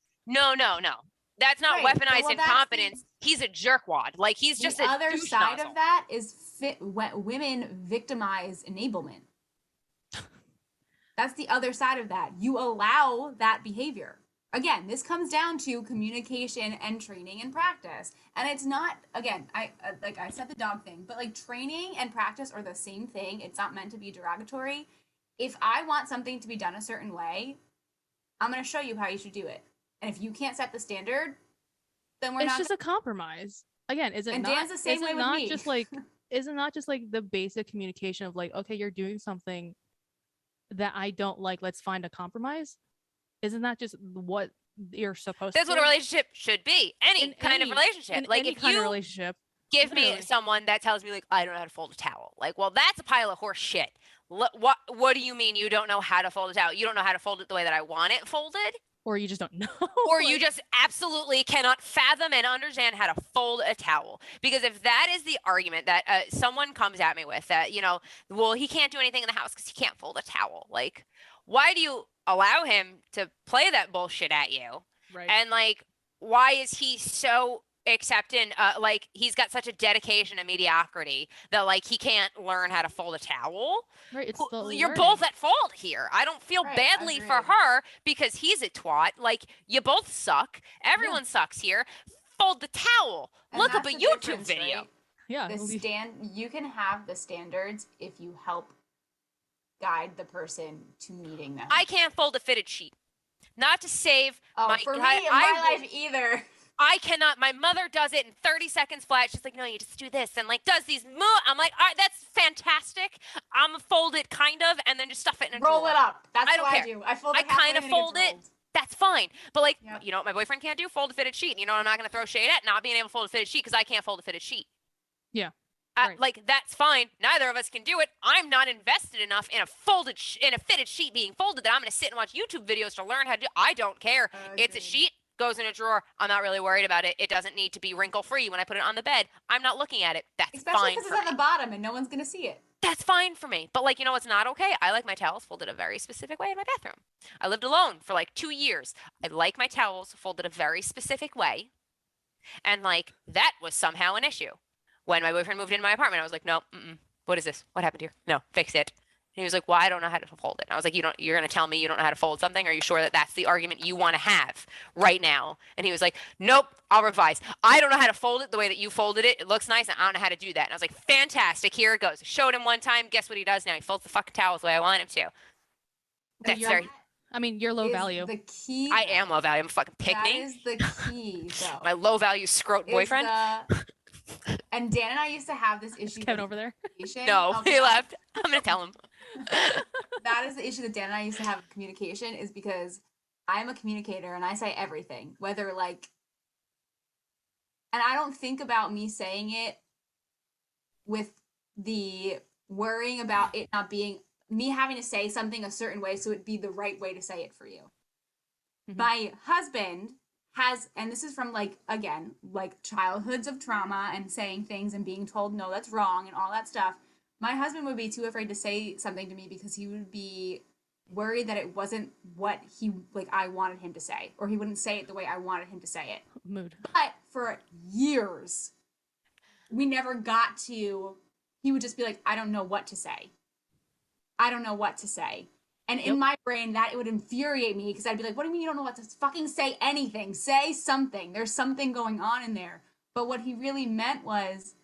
That's not weaponized incompetence. He's a jerkwad. Like he's just the other side of that is women victimize enablement. That's the other side of that. You allow that behavior. Again, this comes down to communication and training and practice. And it's not, again, I said the dog thing, but like training and practice are the same thing. It's not meant to be derogatory. If I want something to be done a certain way, I'm going to show you how you should do it. And if you can't set the standard, then it's just a compromise. Again, is it not? Dan's the same way with me. Is it not just like the basic communication of like, okay, you're doing something that I don't like, let's find a compromise? Isn't that just what you're supposed That's to? That's what a relationship should be. Any kind of relationship. Like if you relationship, give me someone that tells me like I don't know how to fold a towel. Like, well, that's a pile of horse shit. What do you mean you don't know how to fold a towel? You don't know how to fold it the way that I want it folded? Or you just don't know. Or you just absolutely cannot fathom and understand how to fold a towel. Because if that is the argument that someone comes at me with, that, well, he can't do anything in the house because he can't fold a towel. Like, why do you allow him to play that bullshit at you? Right. And, like, why is he so accepting, like, he's got such a dedication to mediocrity that, like, he can't learn how to fold a towel? Right, it's you're both at fault here. I don't feel badly for her because he's a twat. Like, you both suck. Everyone sucks here. Fold the towel. And look up a YouTube video. Right? Yeah. You can have the standards if you help guide the person to meeting them. I can't fold a fitted sheet. Not to save my life either. I cannot. My mother does it in 30 seconds flat. She's like, no, you just do this. And like does these moves. I'm like, all right, that's fantastic. I'm going to fold it kind of and then just stuff it in a drawer. Roll it up. That's I don't what care. I do. I fold it. I kind of fold it. That's fine. But like, yep. You know what my boyfriend can't do? Fold a fitted sheet. And you know what I'm not going to throw shade at? Not being able to fold a fitted sheet because I can't fold a fitted sheet. Yeah. Right. Like, that's fine. Neither of us can do it. I'm not invested enough in a fitted sheet being folded that I'm going to sit and watch YouTube videos to learn how to do. I don't care. It's a sheet. Goes in a drawer. I'm not really worried about it. It doesn't need to be wrinkle free when I put it on the bed. I'm not looking at it. That's Especially fine because for it's me. on the bottom and no one's gonna see it. That's fine for me. But like, you know what's not okay? I like my towels folded a very specific way in my bathroom. I lived alone for like 2 years. I like my towels folded a very specific way. And like, that was somehow an issue. When my boyfriend moved into my apartment, I was like, no, what is this? What happened here? No, fix it. And he was like, well, I don't know how to fold it. And I was like, you're going to tell me you don't know how to fold something? Are you sure that that's the argument you want to have right now? And he was like, nope, I'll revise. I don't know how to fold it the way that you folded it. It looks nice, and I don't know how to do that. And I was like, fantastic. Here it goes. I showed him one time. Guess what he does now? He folds the fucking towels the way I want him to. That's very... I mean, you're low value. The key. I am low value. I'm a fucking pick me. That is the key, though. My low value scrote boyfriend. And Dan and I used to have this issue. Kevin over there? No, he left. I'm going to tell him. That is the issue that Dan and I used to have with communication, is because I'm a communicator and I say everything, whether like, and I don't think about me saying it with the worrying about it not being me having to say something a certain way so it'd be the right way to say it for you. Mhm. My husband has, and this is from like, again, like childhoods of trauma and saying things and being told, no, that's wrong and all that stuff. My husband would be too afraid to say something to me because he would be worried that it wasn't what I wanted him to say, or he wouldn't say it the way I wanted him to say it. Mood. But for years, we never got to, he would just be like, I don't know what to say. I don't know what to say. And in my brain, that it would infuriate me because I'd be like, what do you mean you don't know what to fucking say anything? Say something. There's something going on in there. But what he really meant was,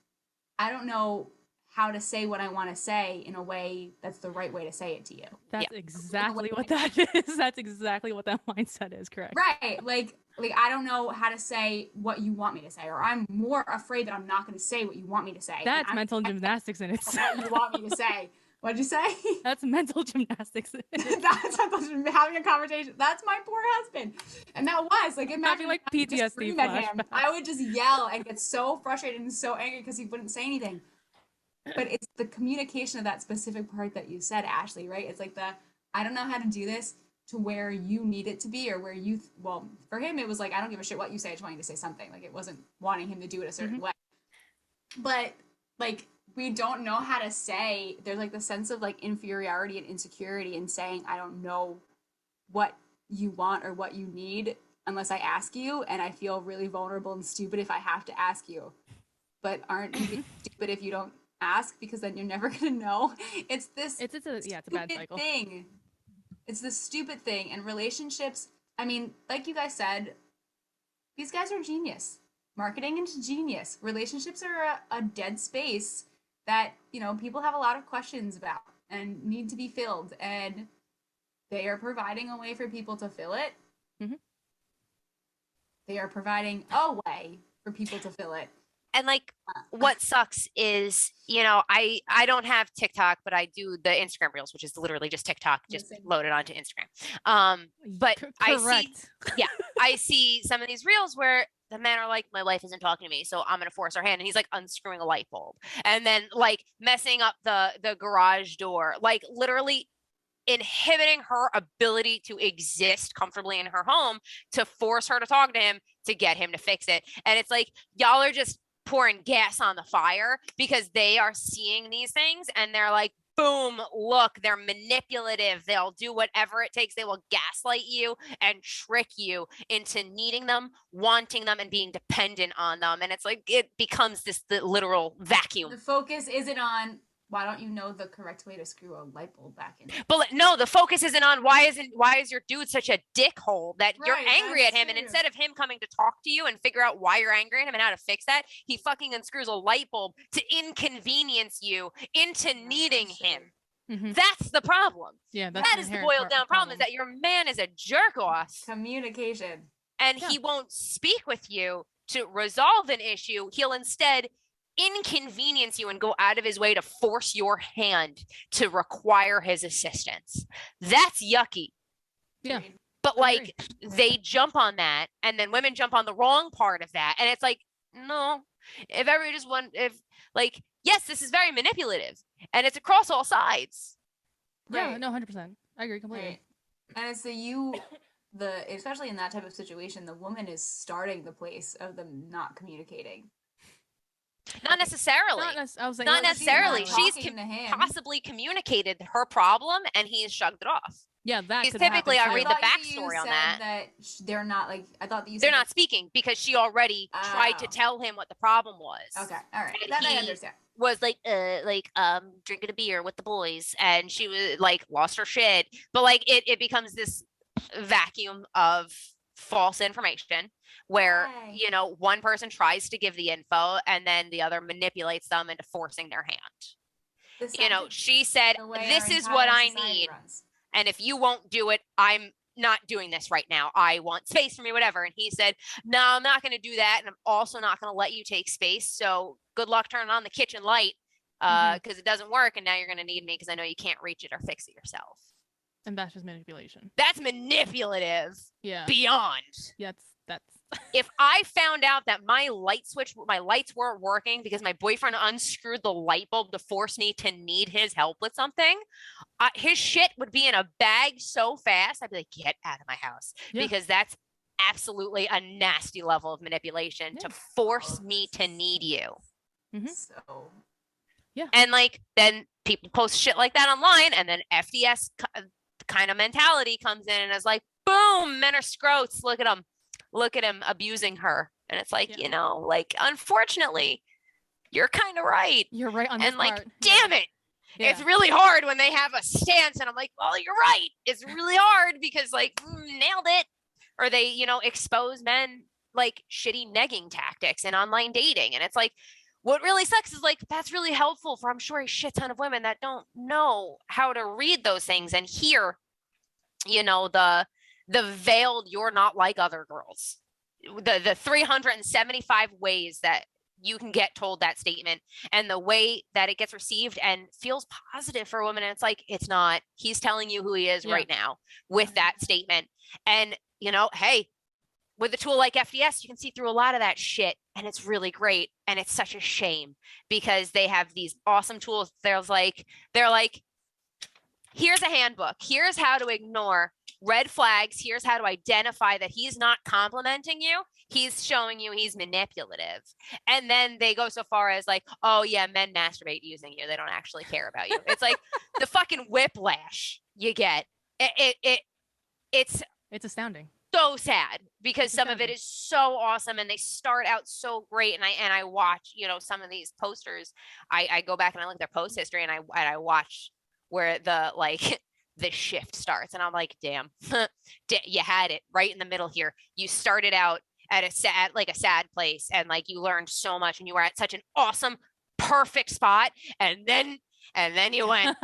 I don't know how to say what I want to say in a way that's the right way to say it to you. That's exactly what that is. That's exactly what that mindset is, correct? Right. Like I don't know how to say what you want me to say, or I'm more afraid that I'm not going to say what you want me to say. That's mental gymnastics in itself. What you want me to say. What'd you say? That's mental gymnastics. That's having a conversation. That's my poor husband. And that was like, imagine like PTSD flashbacks. I would just yell and get so frustrated and so angry because he wouldn't say anything. But it's the communication of that specific part that you said, Ashley, right? It's like I don't know how to do this to where you need it to be, or where you, well, for him, it was like, I don't give a shit what you say. I just want you to say something. Like, it wasn't wanting him to do it a certain way. But like, we don't know how to say, there's like the sense of like inferiority and insecurity in saying, I don't know what you want or what you need unless I ask you. And I feel really vulnerable and stupid if I have to ask you. But aren't you stupid if you don't ask, because then you're never going to know? It's this it's a bad cycle thing. It's this stupid thing. And relationships, I mean, like you guys said, these guys are genius. Marketing is genius. Relationships are a dead space that, you know, people have a lot of questions about and need to be filled, and they are providing a way for people to fill it. They are providing a way for people to fill it. And like, what sucks is, you know, I don't have TikTok, but I do the Instagram Reels, which is literally just TikTok, just loaded onto Instagram. But I see some of these Reels where the men are like, my wife isn't talking to me, so I'm gonna force her hand, and he's like unscrewing a light bulb, and then like messing up the garage door, like literally inhibiting her ability to exist comfortably in her home to force her to talk to him to get him to fix it. And it's like, y'all are just pouring gas on the fire because they are seeing these things and they're like, boom, look, they're manipulative. They'll do whatever it takes. They will gaslight you and trick you into needing them, wanting them, and being dependent on them. And it's like, it becomes the literal vacuum. The focus isn't on, why don't you know the correct way to screw a light bulb back in? But no, the focus isn't on why is your dude such a dickhole that you're angry at him, true. and instead of him coming to talk to you and figure out why you're angry at him and how to fix that, he fucking unscrews a light bulb to inconvenience you into needing him. That's the problem. Yeah, that is the boiled down problem, is that your man is a jerk off. Communication. And he won't speak with you to resolve an issue. He'll instead inconvenience you and go out of his way to force your hand to require his assistance. That's yucky. Yeah. But like, they jump on that, and then women jump on the wrong part of that. And it's like, no, if everybody just like, yes, this is very manipulative, and it's across all sides. Yeah, no, 100%. I agree completely. Right. And it's especially in that type of situation, the woman is starting the place of them not communicating. Not necessarily. Not necessarily. She's possibly communicated her problem, and he's shrugged it off. Yeah, that could typically happen. I read the backstory on that. They're not like, I thought that you said they're not speaking because she already tried to tell him what the problem was. Okay, all right, that I understand. Was like drinking a beer with the boys, and she was like lost her shit. But like it becomes this vacuum of false information where you know, one person tries to give the info and then the other manipulates them into forcing their hand. You know, she said, this is what I need, and if you won't do it, I'm not doing this right now. I want space for me, whatever. And he said, no, I'm not going to do that, and I'm also not going to let you take space, so good luck turning on the kitchen light because it doesn't work, and now you're going to need me because I know you can't reach it or fix it yourself. And that's just manipulation. That's manipulative. Yeah. Beyond. Yeah, That's if I found out that my lights weren't working because my boyfriend unscrewed the light bulb to force me to need his help with something, his shit would be in a bag so fast. I'd be like, get out of my house, because that's absolutely a nasty level of manipulation to force me to need you. So and like then people post shit like that online, and then FDS kind of mentality comes in and is like, boom, men are scrotes, look at him abusing her. And it's like, you know, like, unfortunately, you're kind of right. You're right on this and like part. damn it, it's really hard when they have a stance, and I'm like, well, you're right, it's really hard, because like, nailed it. Or they, you know, expose men like shitty negging tactics in online dating. And it's like, what really sucks is like, that's really helpful for, I'm sure, a shit ton of women that don't know how to read those things and hear, you know, the veiled, you're not like other girls, the 375 ways that you can get told that statement, and the way that it gets received and feels positive for a woman. And it's like, it's not, he's telling you who he is right now with that statement. And, you know, hey, with a tool like FDS, you can see through a lot of that shit, and it's really great. And it's such a shame, because they have these awesome tools. They're like, here's a handbook. Here's how to ignore red flags. Here's how to identify that he's not complimenting you. He's showing you he's manipulative. And then they go so far as like, oh yeah, men masturbate using you. They don't actually care about you. It's like the fucking whiplash you get. It's astounding. So sad, because some of it is so awesome, and they start out so great. And I watch, you know, some of these posters. I go back and I look at their post history, and I watch where the like the shift starts, and I'm like, damn, you had it right in the middle here. You started out at a sad place, and like you learned so much, and you were at such an awesome, perfect spot, and then you went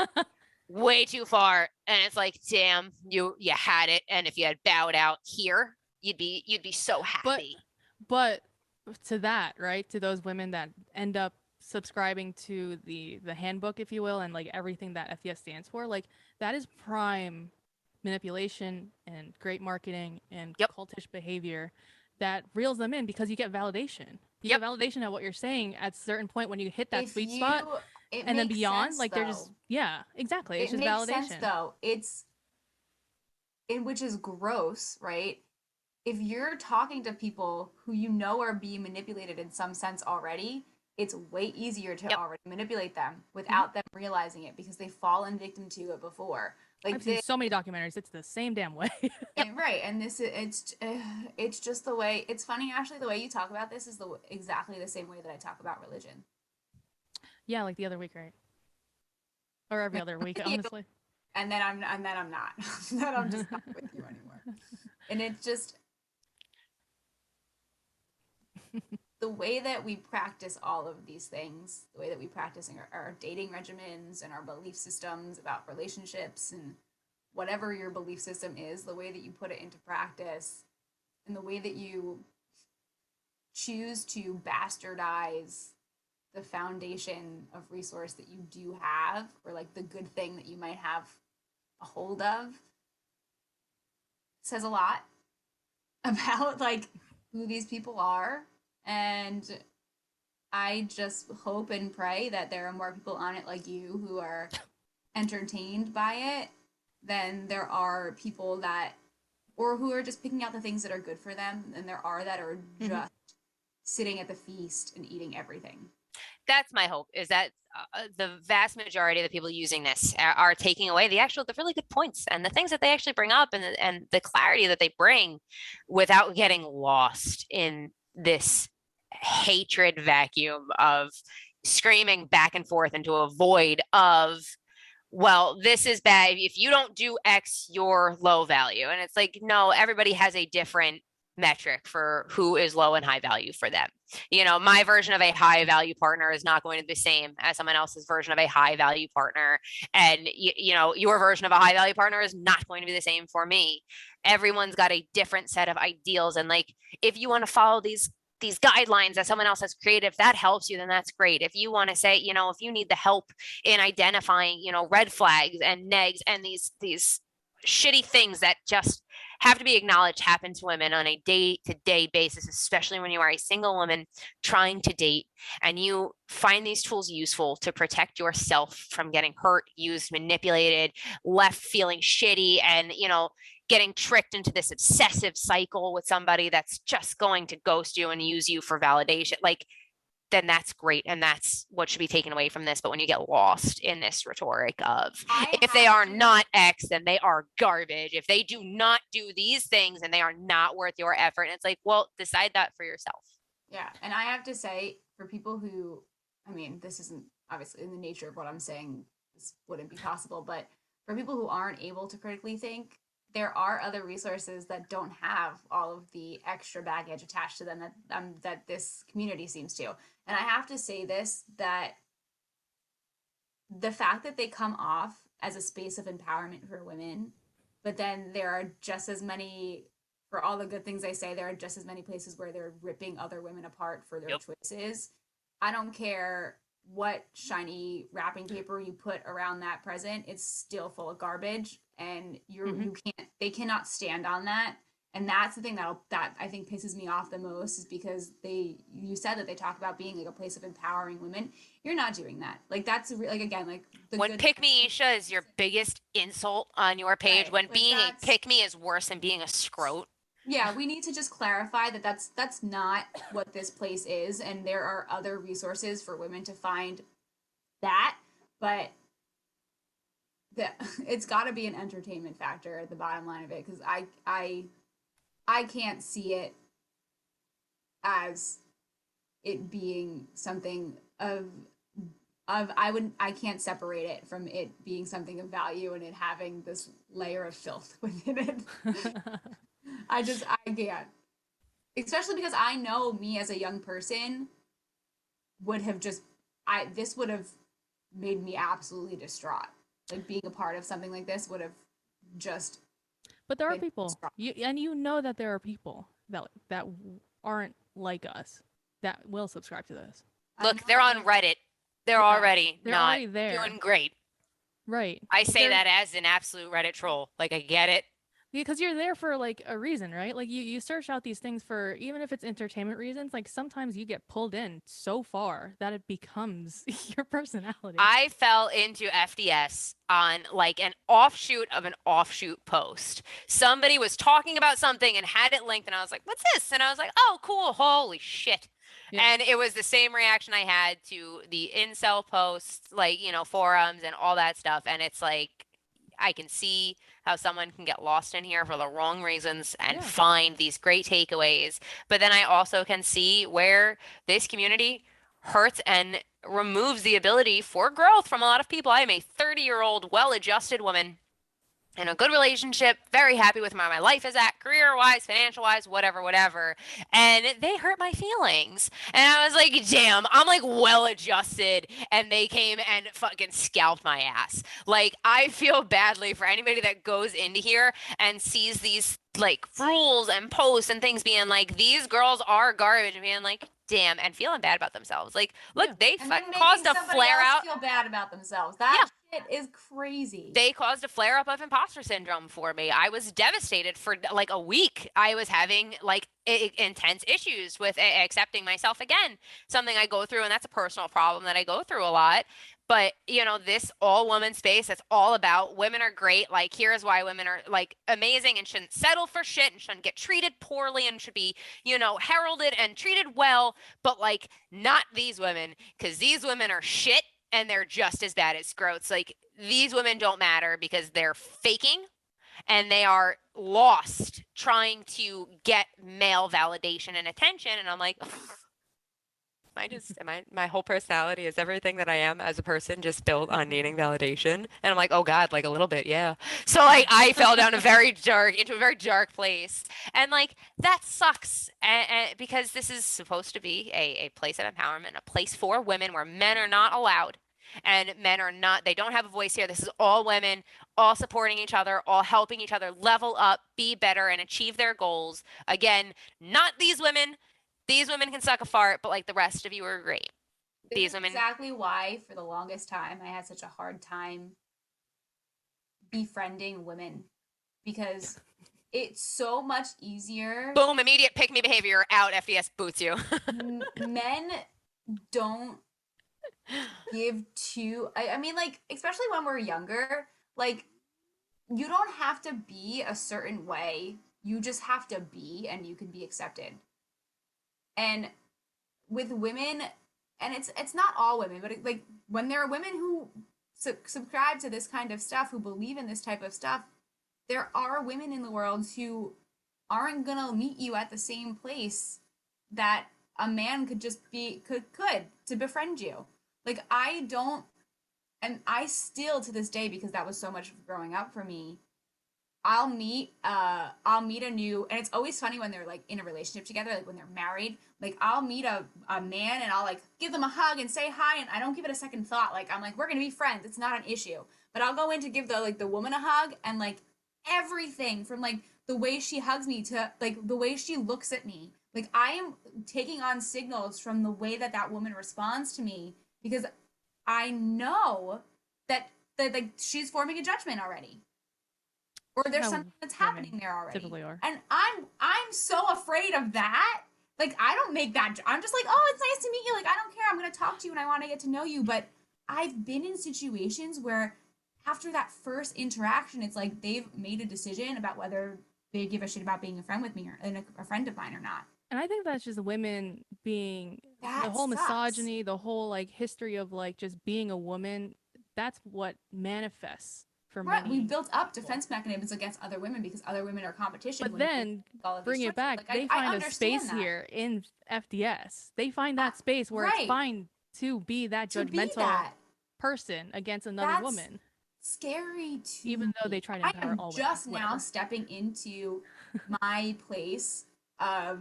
way too far, and it's like, damn, you had it. And if you had bowed out here, you'd be so happy. But to that, right, to those women that end up subscribing to the handbook, if you will, and like everything that FDS stands for, like that is prime manipulation and great marketing and cultish behavior that reels them in, because you get validation. You get validation at what you're saying at a certain point when you hit that sweet spot. And then beyond, sense, like though. they're just exactly. It's it just makes validation. sense, though. Which is gross, right? If you're talking to people who you know are being manipulated in some sense already, it's way easier to already manipulate them without them realizing it, because they've fallen victim to it before. Like, I've seen so many documentaries. It's the same damn way. Right, and it's just the way. It's funny, actually. The way you talk about this is exactly the same way that I talk about religion. Yeah, like the other week, right? Or every other week, honestly. And then I'm not. Then I'm just not with you anymore. And it's just the way that we practice all of these things, the way that we practice our dating regimens and our belief systems about relationships, and whatever your belief system is, the way that you put it into practice, and the way that you choose to bastardize the foundation of resource that you do have, or like the good thing that you might have a hold of, says a lot about like who these people are. And I just hope and pray that there are more people on it like you who are entertained by it than there are people that, or who are just picking out the things that are good for them, and there are that are just sitting at the feast and eating everything. That's my hope, is that the vast majority of the people using this are taking away the really good points and the things that they actually bring up, and the clarity that they bring, without getting lost in this hatred vacuum of screaming back and forth into a void of, well, this is bad. If you don't do X, you're low value. And it's like, no, everybody has a different metric for who is low and high value for them. You know, my version of a high value partner is not going to be the same as someone else's version of a high value partner. And, you know, your version of a high value partner is not going to be the same for me. Everyone's got a different set of ideals. And like, if you want to follow these guidelines that someone else has created, if that helps you, then that's great. If you want to say, you know, if you need the help in identifying, you know, red flags and negs and these shitty things that just have to be acknowledged happen to women on a day-to-day basis, especially when you are a single woman trying to date and you find these tools useful to protect yourself from getting hurt, used, manipulated, left feeling shitty, and, you know, getting tricked into this obsessive cycle with somebody that's just going to ghost you and use you for validation. Like, then that's great. And that's what should be taken away from this. But when you get lost in this rhetoric of if they are not X, then they are garbage. If they do not do these things, and they are not worth your effort. And it's like, well, decide that for yourself. Yeah. And I have to say, for people who, I mean, this isn't obviously in the nature of what I'm saying, this wouldn't be possible, but for people who aren't able to critically think, there are other resources that don't have all of the extra baggage attached to them that this community seems to. And I have to say this, that the fact that they come off as a space of empowerment for women, but then there are just as many, for all the good things I say, there are just as many places where they're ripping other women apart for their choices. I don't care what shiny wrapping paper you put around that present, it's still full of garbage, and they cannot stand on that. And that's the thing that I think pisses me off the most, is because you said that they talk about being like a place of empowering women. You're not doing that. Like, that's like, again, like when pick me Isha is your biggest insult on your page, when like being a pick me is worse than being a scrote. Yeah, we need to just clarify that that's not what this place is, and there are other resources for women to find that, but it's got to be an entertainment factor at the bottom line of it, because I can't see it as it being something of I can't separate it from it being something of value and it having this layer of filth within it. I can't. Especially because I know me as a young person this would have made me absolutely distraught. Like, being a part of something like this would have just. But there are people, you know that there are people that aren't like us that will subscribe to this. Look, they're on Reddit. They're already already there, doing great. Right. I say that as an absolute Reddit troll. Like, I get it. Because you're there for like a reason, right? Like you search out these things for, even if it's entertainment reasons, like sometimes you get pulled in so far that it becomes your personality. I fell into FDS on like an offshoot of an offshoot post. Somebody was talking about something and had it linked, and I was like, what's this? And I was like, oh, cool. Holy shit. Yeah. And it was the same reaction I had to the incel posts, like, you know, forums and all that stuff. And it's like, I can see how someone can get lost in here for the wrong reasons and find these great takeaways. But then I also can see where this community hurts and removes the ability for growth from a lot of people. I am a 30-year-old, well-adjusted woman in a good relationship, very happy with where my life is at, career-wise, financial-wise, whatever. And they hurt my feelings. And I was like, damn, I'm like well-adjusted. And they came and fucking scalped my ass. Like, I feel badly for anybody that goes into here and sees these like rules and posts and things being like, these girls are garbage, and being like, damn, and feeling bad about themselves. Like, look, they fucking caused a flare out. Feel bad about themselves. That shit is crazy. They caused a flare up of imposter syndrome for me. I was devastated for like a week. I was having like intense issues with accepting myself again, something I go through, and that's a personal problem that I go through a lot. But, you know, this all woman space, that's all about women are great. Like, here's why women are like amazing and shouldn't settle for shit and shouldn't get treated poorly and should be, you know, heralded and treated well. But like, not these women, because these women are shit and they're just as bad as scrotes. Like, these women don't matter because they're faking and they are lost trying to get male validation and attention. And I'm like, my whole personality is everything that I am as a person just built on needing validation. And I'm like, oh God, like a little bit. Yeah. So like I fell down into a very dark place. And like, that sucks. And because this is supposed to be a place of empowerment, a place for women where men are not allowed. And men are not, they don't have a voice here. This is all women, all supporting each other, all helping each other level up, be better, and achieve their goals. Again, not these women. These women can suck a fart, but like the rest of you are great. These women. Exactly why, for the longest time, I had such a hard time befriending women because it's so much easier. Boom, immediate pick me behavior out. FDS boots you. Men don't give to, I mean, like, especially when we're younger, like, you don't have to be a certain way. You just have to be, and you can be accepted. And with women, and it's not all women, but like when there are women who subscribe to this kind of stuff, who believe in this type of stuff, there are women in the world who aren't gonna meet you at the same place that a man could just be could to befriend you. Like, I don't, and I still to this day, because that was so much growing up for me, I'll meet a new, and it's always funny when they're like in a relationship together, like when they're married, like I'll meet a man and I'll like give them a hug and say hi, and I don't give it a second thought. Like, I'm like, we're gonna be friends, it's not an issue. But I'll go in to give the woman a hug, and like everything from like the way she hugs me to like the way she looks at me, like I am taking on signals from the way that woman responds to me, because I know that like she's forming a judgment already, or there's something that's happening there already. Typically are. And I'm so afraid of that. Like, I don't make that. I'm just like, oh, it's nice to meet you. Like, I don't care. I'm gonna talk to you and I want to get to know you. But I've been in situations where after that first interaction, it's like they've made a decision about whether they give a shit about being a friend with me or a friend of mine or not. And I think that's just women being That the whole sucks. misogyny, the whole like history of like just being a woman. That's what manifests for Right, many. we built up defense mechanisms against other women because other women are competition. But then bring it back, like, they I find a space that. here in FDS. They find that space where right. it's fine to be that To be judgmental that. person against another That's woman. Scary to Even though they try to empower I am all women, just now whatever. stepping into my place of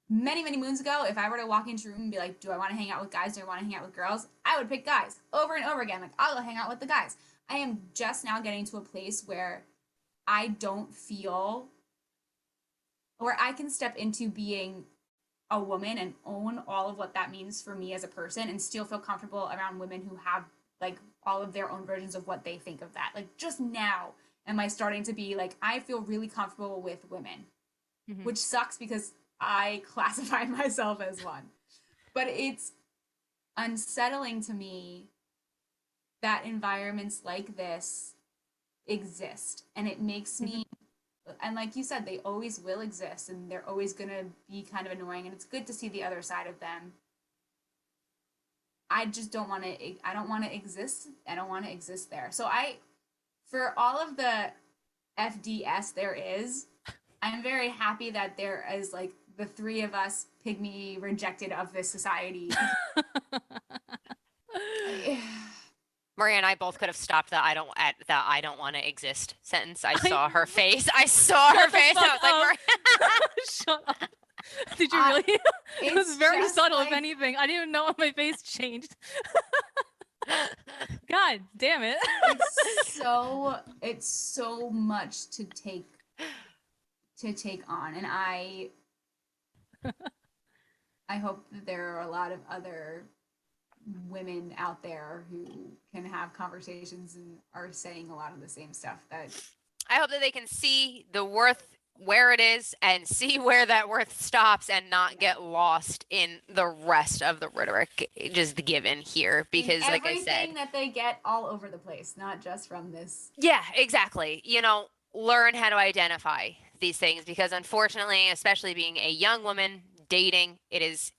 many moons ago. If I were to walk into a room and be like, do I want to hang out with guys, do I want to hang out with girls, I would pick guys over and over again. Like, I'll go hang out with the guys. I am just now getting to a place where I don't feel, where I can step into being a woman and own all of what that means for me as a person, and still feel comfortable around women who have like all of their own versions of what they think of that. Like, just now am I starting to be like, I feel really comfortable with women, which sucks because I classify myself as one. But it's unsettling to me that environments like this exist, and it makes me, and like you said, they always will exist, and they're always gonna be kind of annoying, and it's good to see the other side of them. I just don't want to, I don't want to exist there. So for all of the FDS there is, I'm very happy that there is like the three of us pygmy rejected of this society. Maria and I both could have stopped the I don't want to exist sentence. I saw her face. I saw her face. I was like, Maria. Shut up. Did you really? It was very subtle, like, if anything. I didn't even know my face changed. God damn it. It's so much to take on, and I hope that there are a lot of other women out there who can have conversations and are saying a lot of the same stuff. That I hope that they can see the worth where it is and see where that worth stops, and not get lost in the rest of the rhetoric just given here, because like I said, everything that they get all over the place, not just from this. Yeah, exactly. Learn how to identify these things, because unfortunately, especially being a young woman dating, it's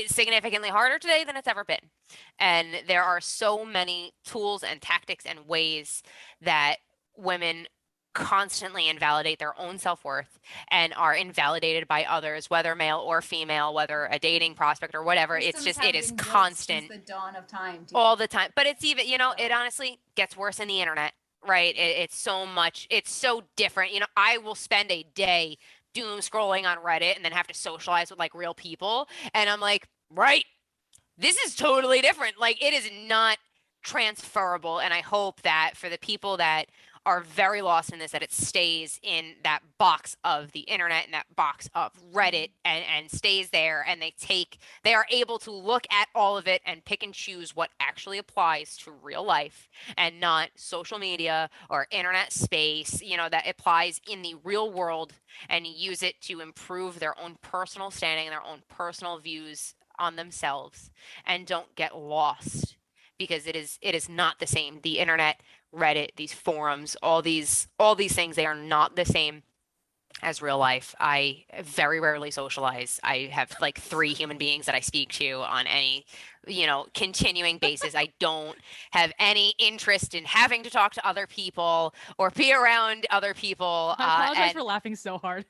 significantly harder today than it's ever been. And there are so many tools and tactics and ways that women constantly invalidate their own self-worth and are invalidated by others, whether male or female, whether a dating prospect or whatever. It is constant. Since the dawn of time. All the time. But it's even, it honestly gets worse in the internet, right? It's so much, it's so different. I will spend a day doom scrolling on Reddit and then have to socialize with like real people. And I'm like, right, this is totally different. Like, it is not transferable. And I hope that for the people that are very lost in this, that it stays in that box of the internet and that box of Reddit and stays there, and they are able to look at all of it and pick and choose what actually applies to real life and not social media or internet space, that applies in the real world, and use it to improve their own personal standing and their own personal views on themselves, and don't get lost, because it is not the same. The internet, Reddit, these forums, all these things, they are not the same as real life. I very rarely socialize. I have like 3 human beings that I speak to on any, continuing basis. I don't have any interest in having to talk to other people or be around other people. I apologize for laughing so hard.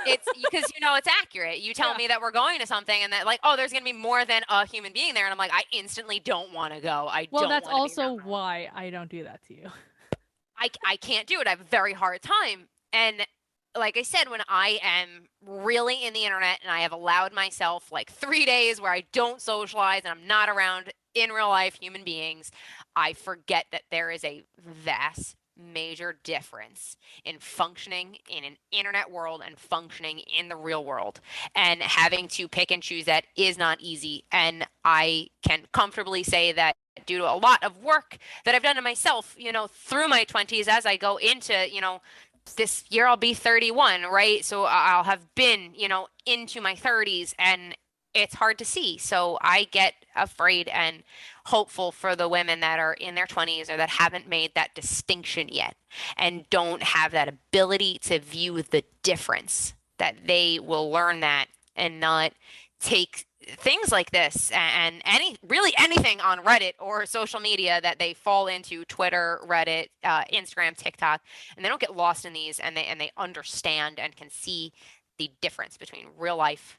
It's because it's accurate. You tell me that we're going to something, and that like, oh, there's gonna be more than a human being there, and I'm like, I instantly don't want to go. Well, that's also why I don't do that to you. I can't do it. I have a very hard time. And like I said, when I am really in the internet and I have allowed myself like 3 days where I don't socialize and I'm not around in real life human beings, I forget that there is a vast, major difference in functioning in an internet world and functioning in the real world. And having to pick and choose that is not easy. And I can comfortably say that due to a lot of work that I've done to myself, through my 20s, as I go into, this year I'll be 31, right? So I'll have been, into my 30s, and it's hard to see. So I get afraid and hopeful for the women that are in their 20s or that haven't made that distinction yet and don't have that ability to view the difference, that they will learn that and not take things like this and anything on Reddit or social media that they fall into, Twitter, Reddit, Instagram, TikTok, and they don't get lost in these, and they understand and can see the difference between real life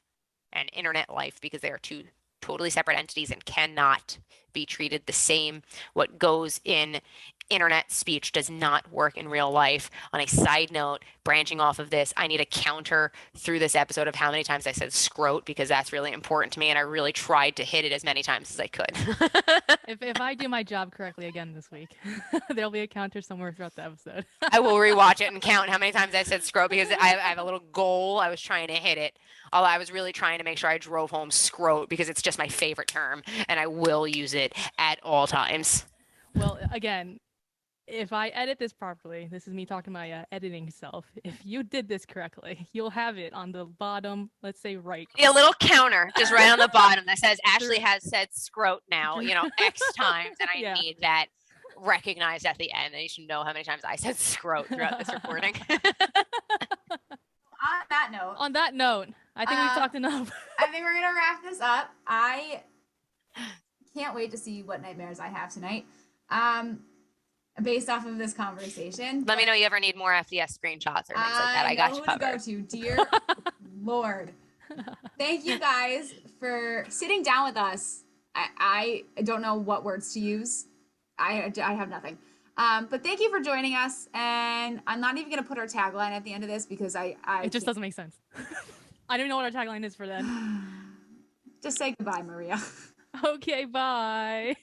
and internet life, because they are 2 totally separate entities and cannot be treated the same. What goes in internet speech does not work in real life. On a side note, branching off of this, I need a counter through this episode of how many times I said scrote, because that's really important to me, and I really tried to hit it as many times as I could. If I do my job correctly again this week, there'll be a counter somewhere throughout the episode. I will rewatch it and count how many times I said scrote, because I have a little goal. I was trying to hit it. Although I was really trying to make sure I drove home scrote, because it's just my favorite term, and I will use it at all times. Well, again, if I edit this properly, this is me talking to my editing self. If you did this correctly, you'll have it on the bottom, let's say right. A little counter just right on the bottom that says Ashley has said scrote now, X times, and I need that recognized at the end. And you should know how many times I said scrote throughout this recording. On that note, I think we've talked enough. I think we're gonna wrap this up. I can't wait to see what nightmares I have tonight. Based off of this conversation. Let me know you ever need more FDS screenshots or things like that. I got you covered. To go to, dear Lord. Thank you guys for sitting down with us. I don't know what words to use. I have nothing. But thank you for joining us. And I'm not even gonna put our tagline at the end of this, because it just doesn't make sense. I don't even know what our tagline is for then. Just say goodbye, Maria. Okay, bye.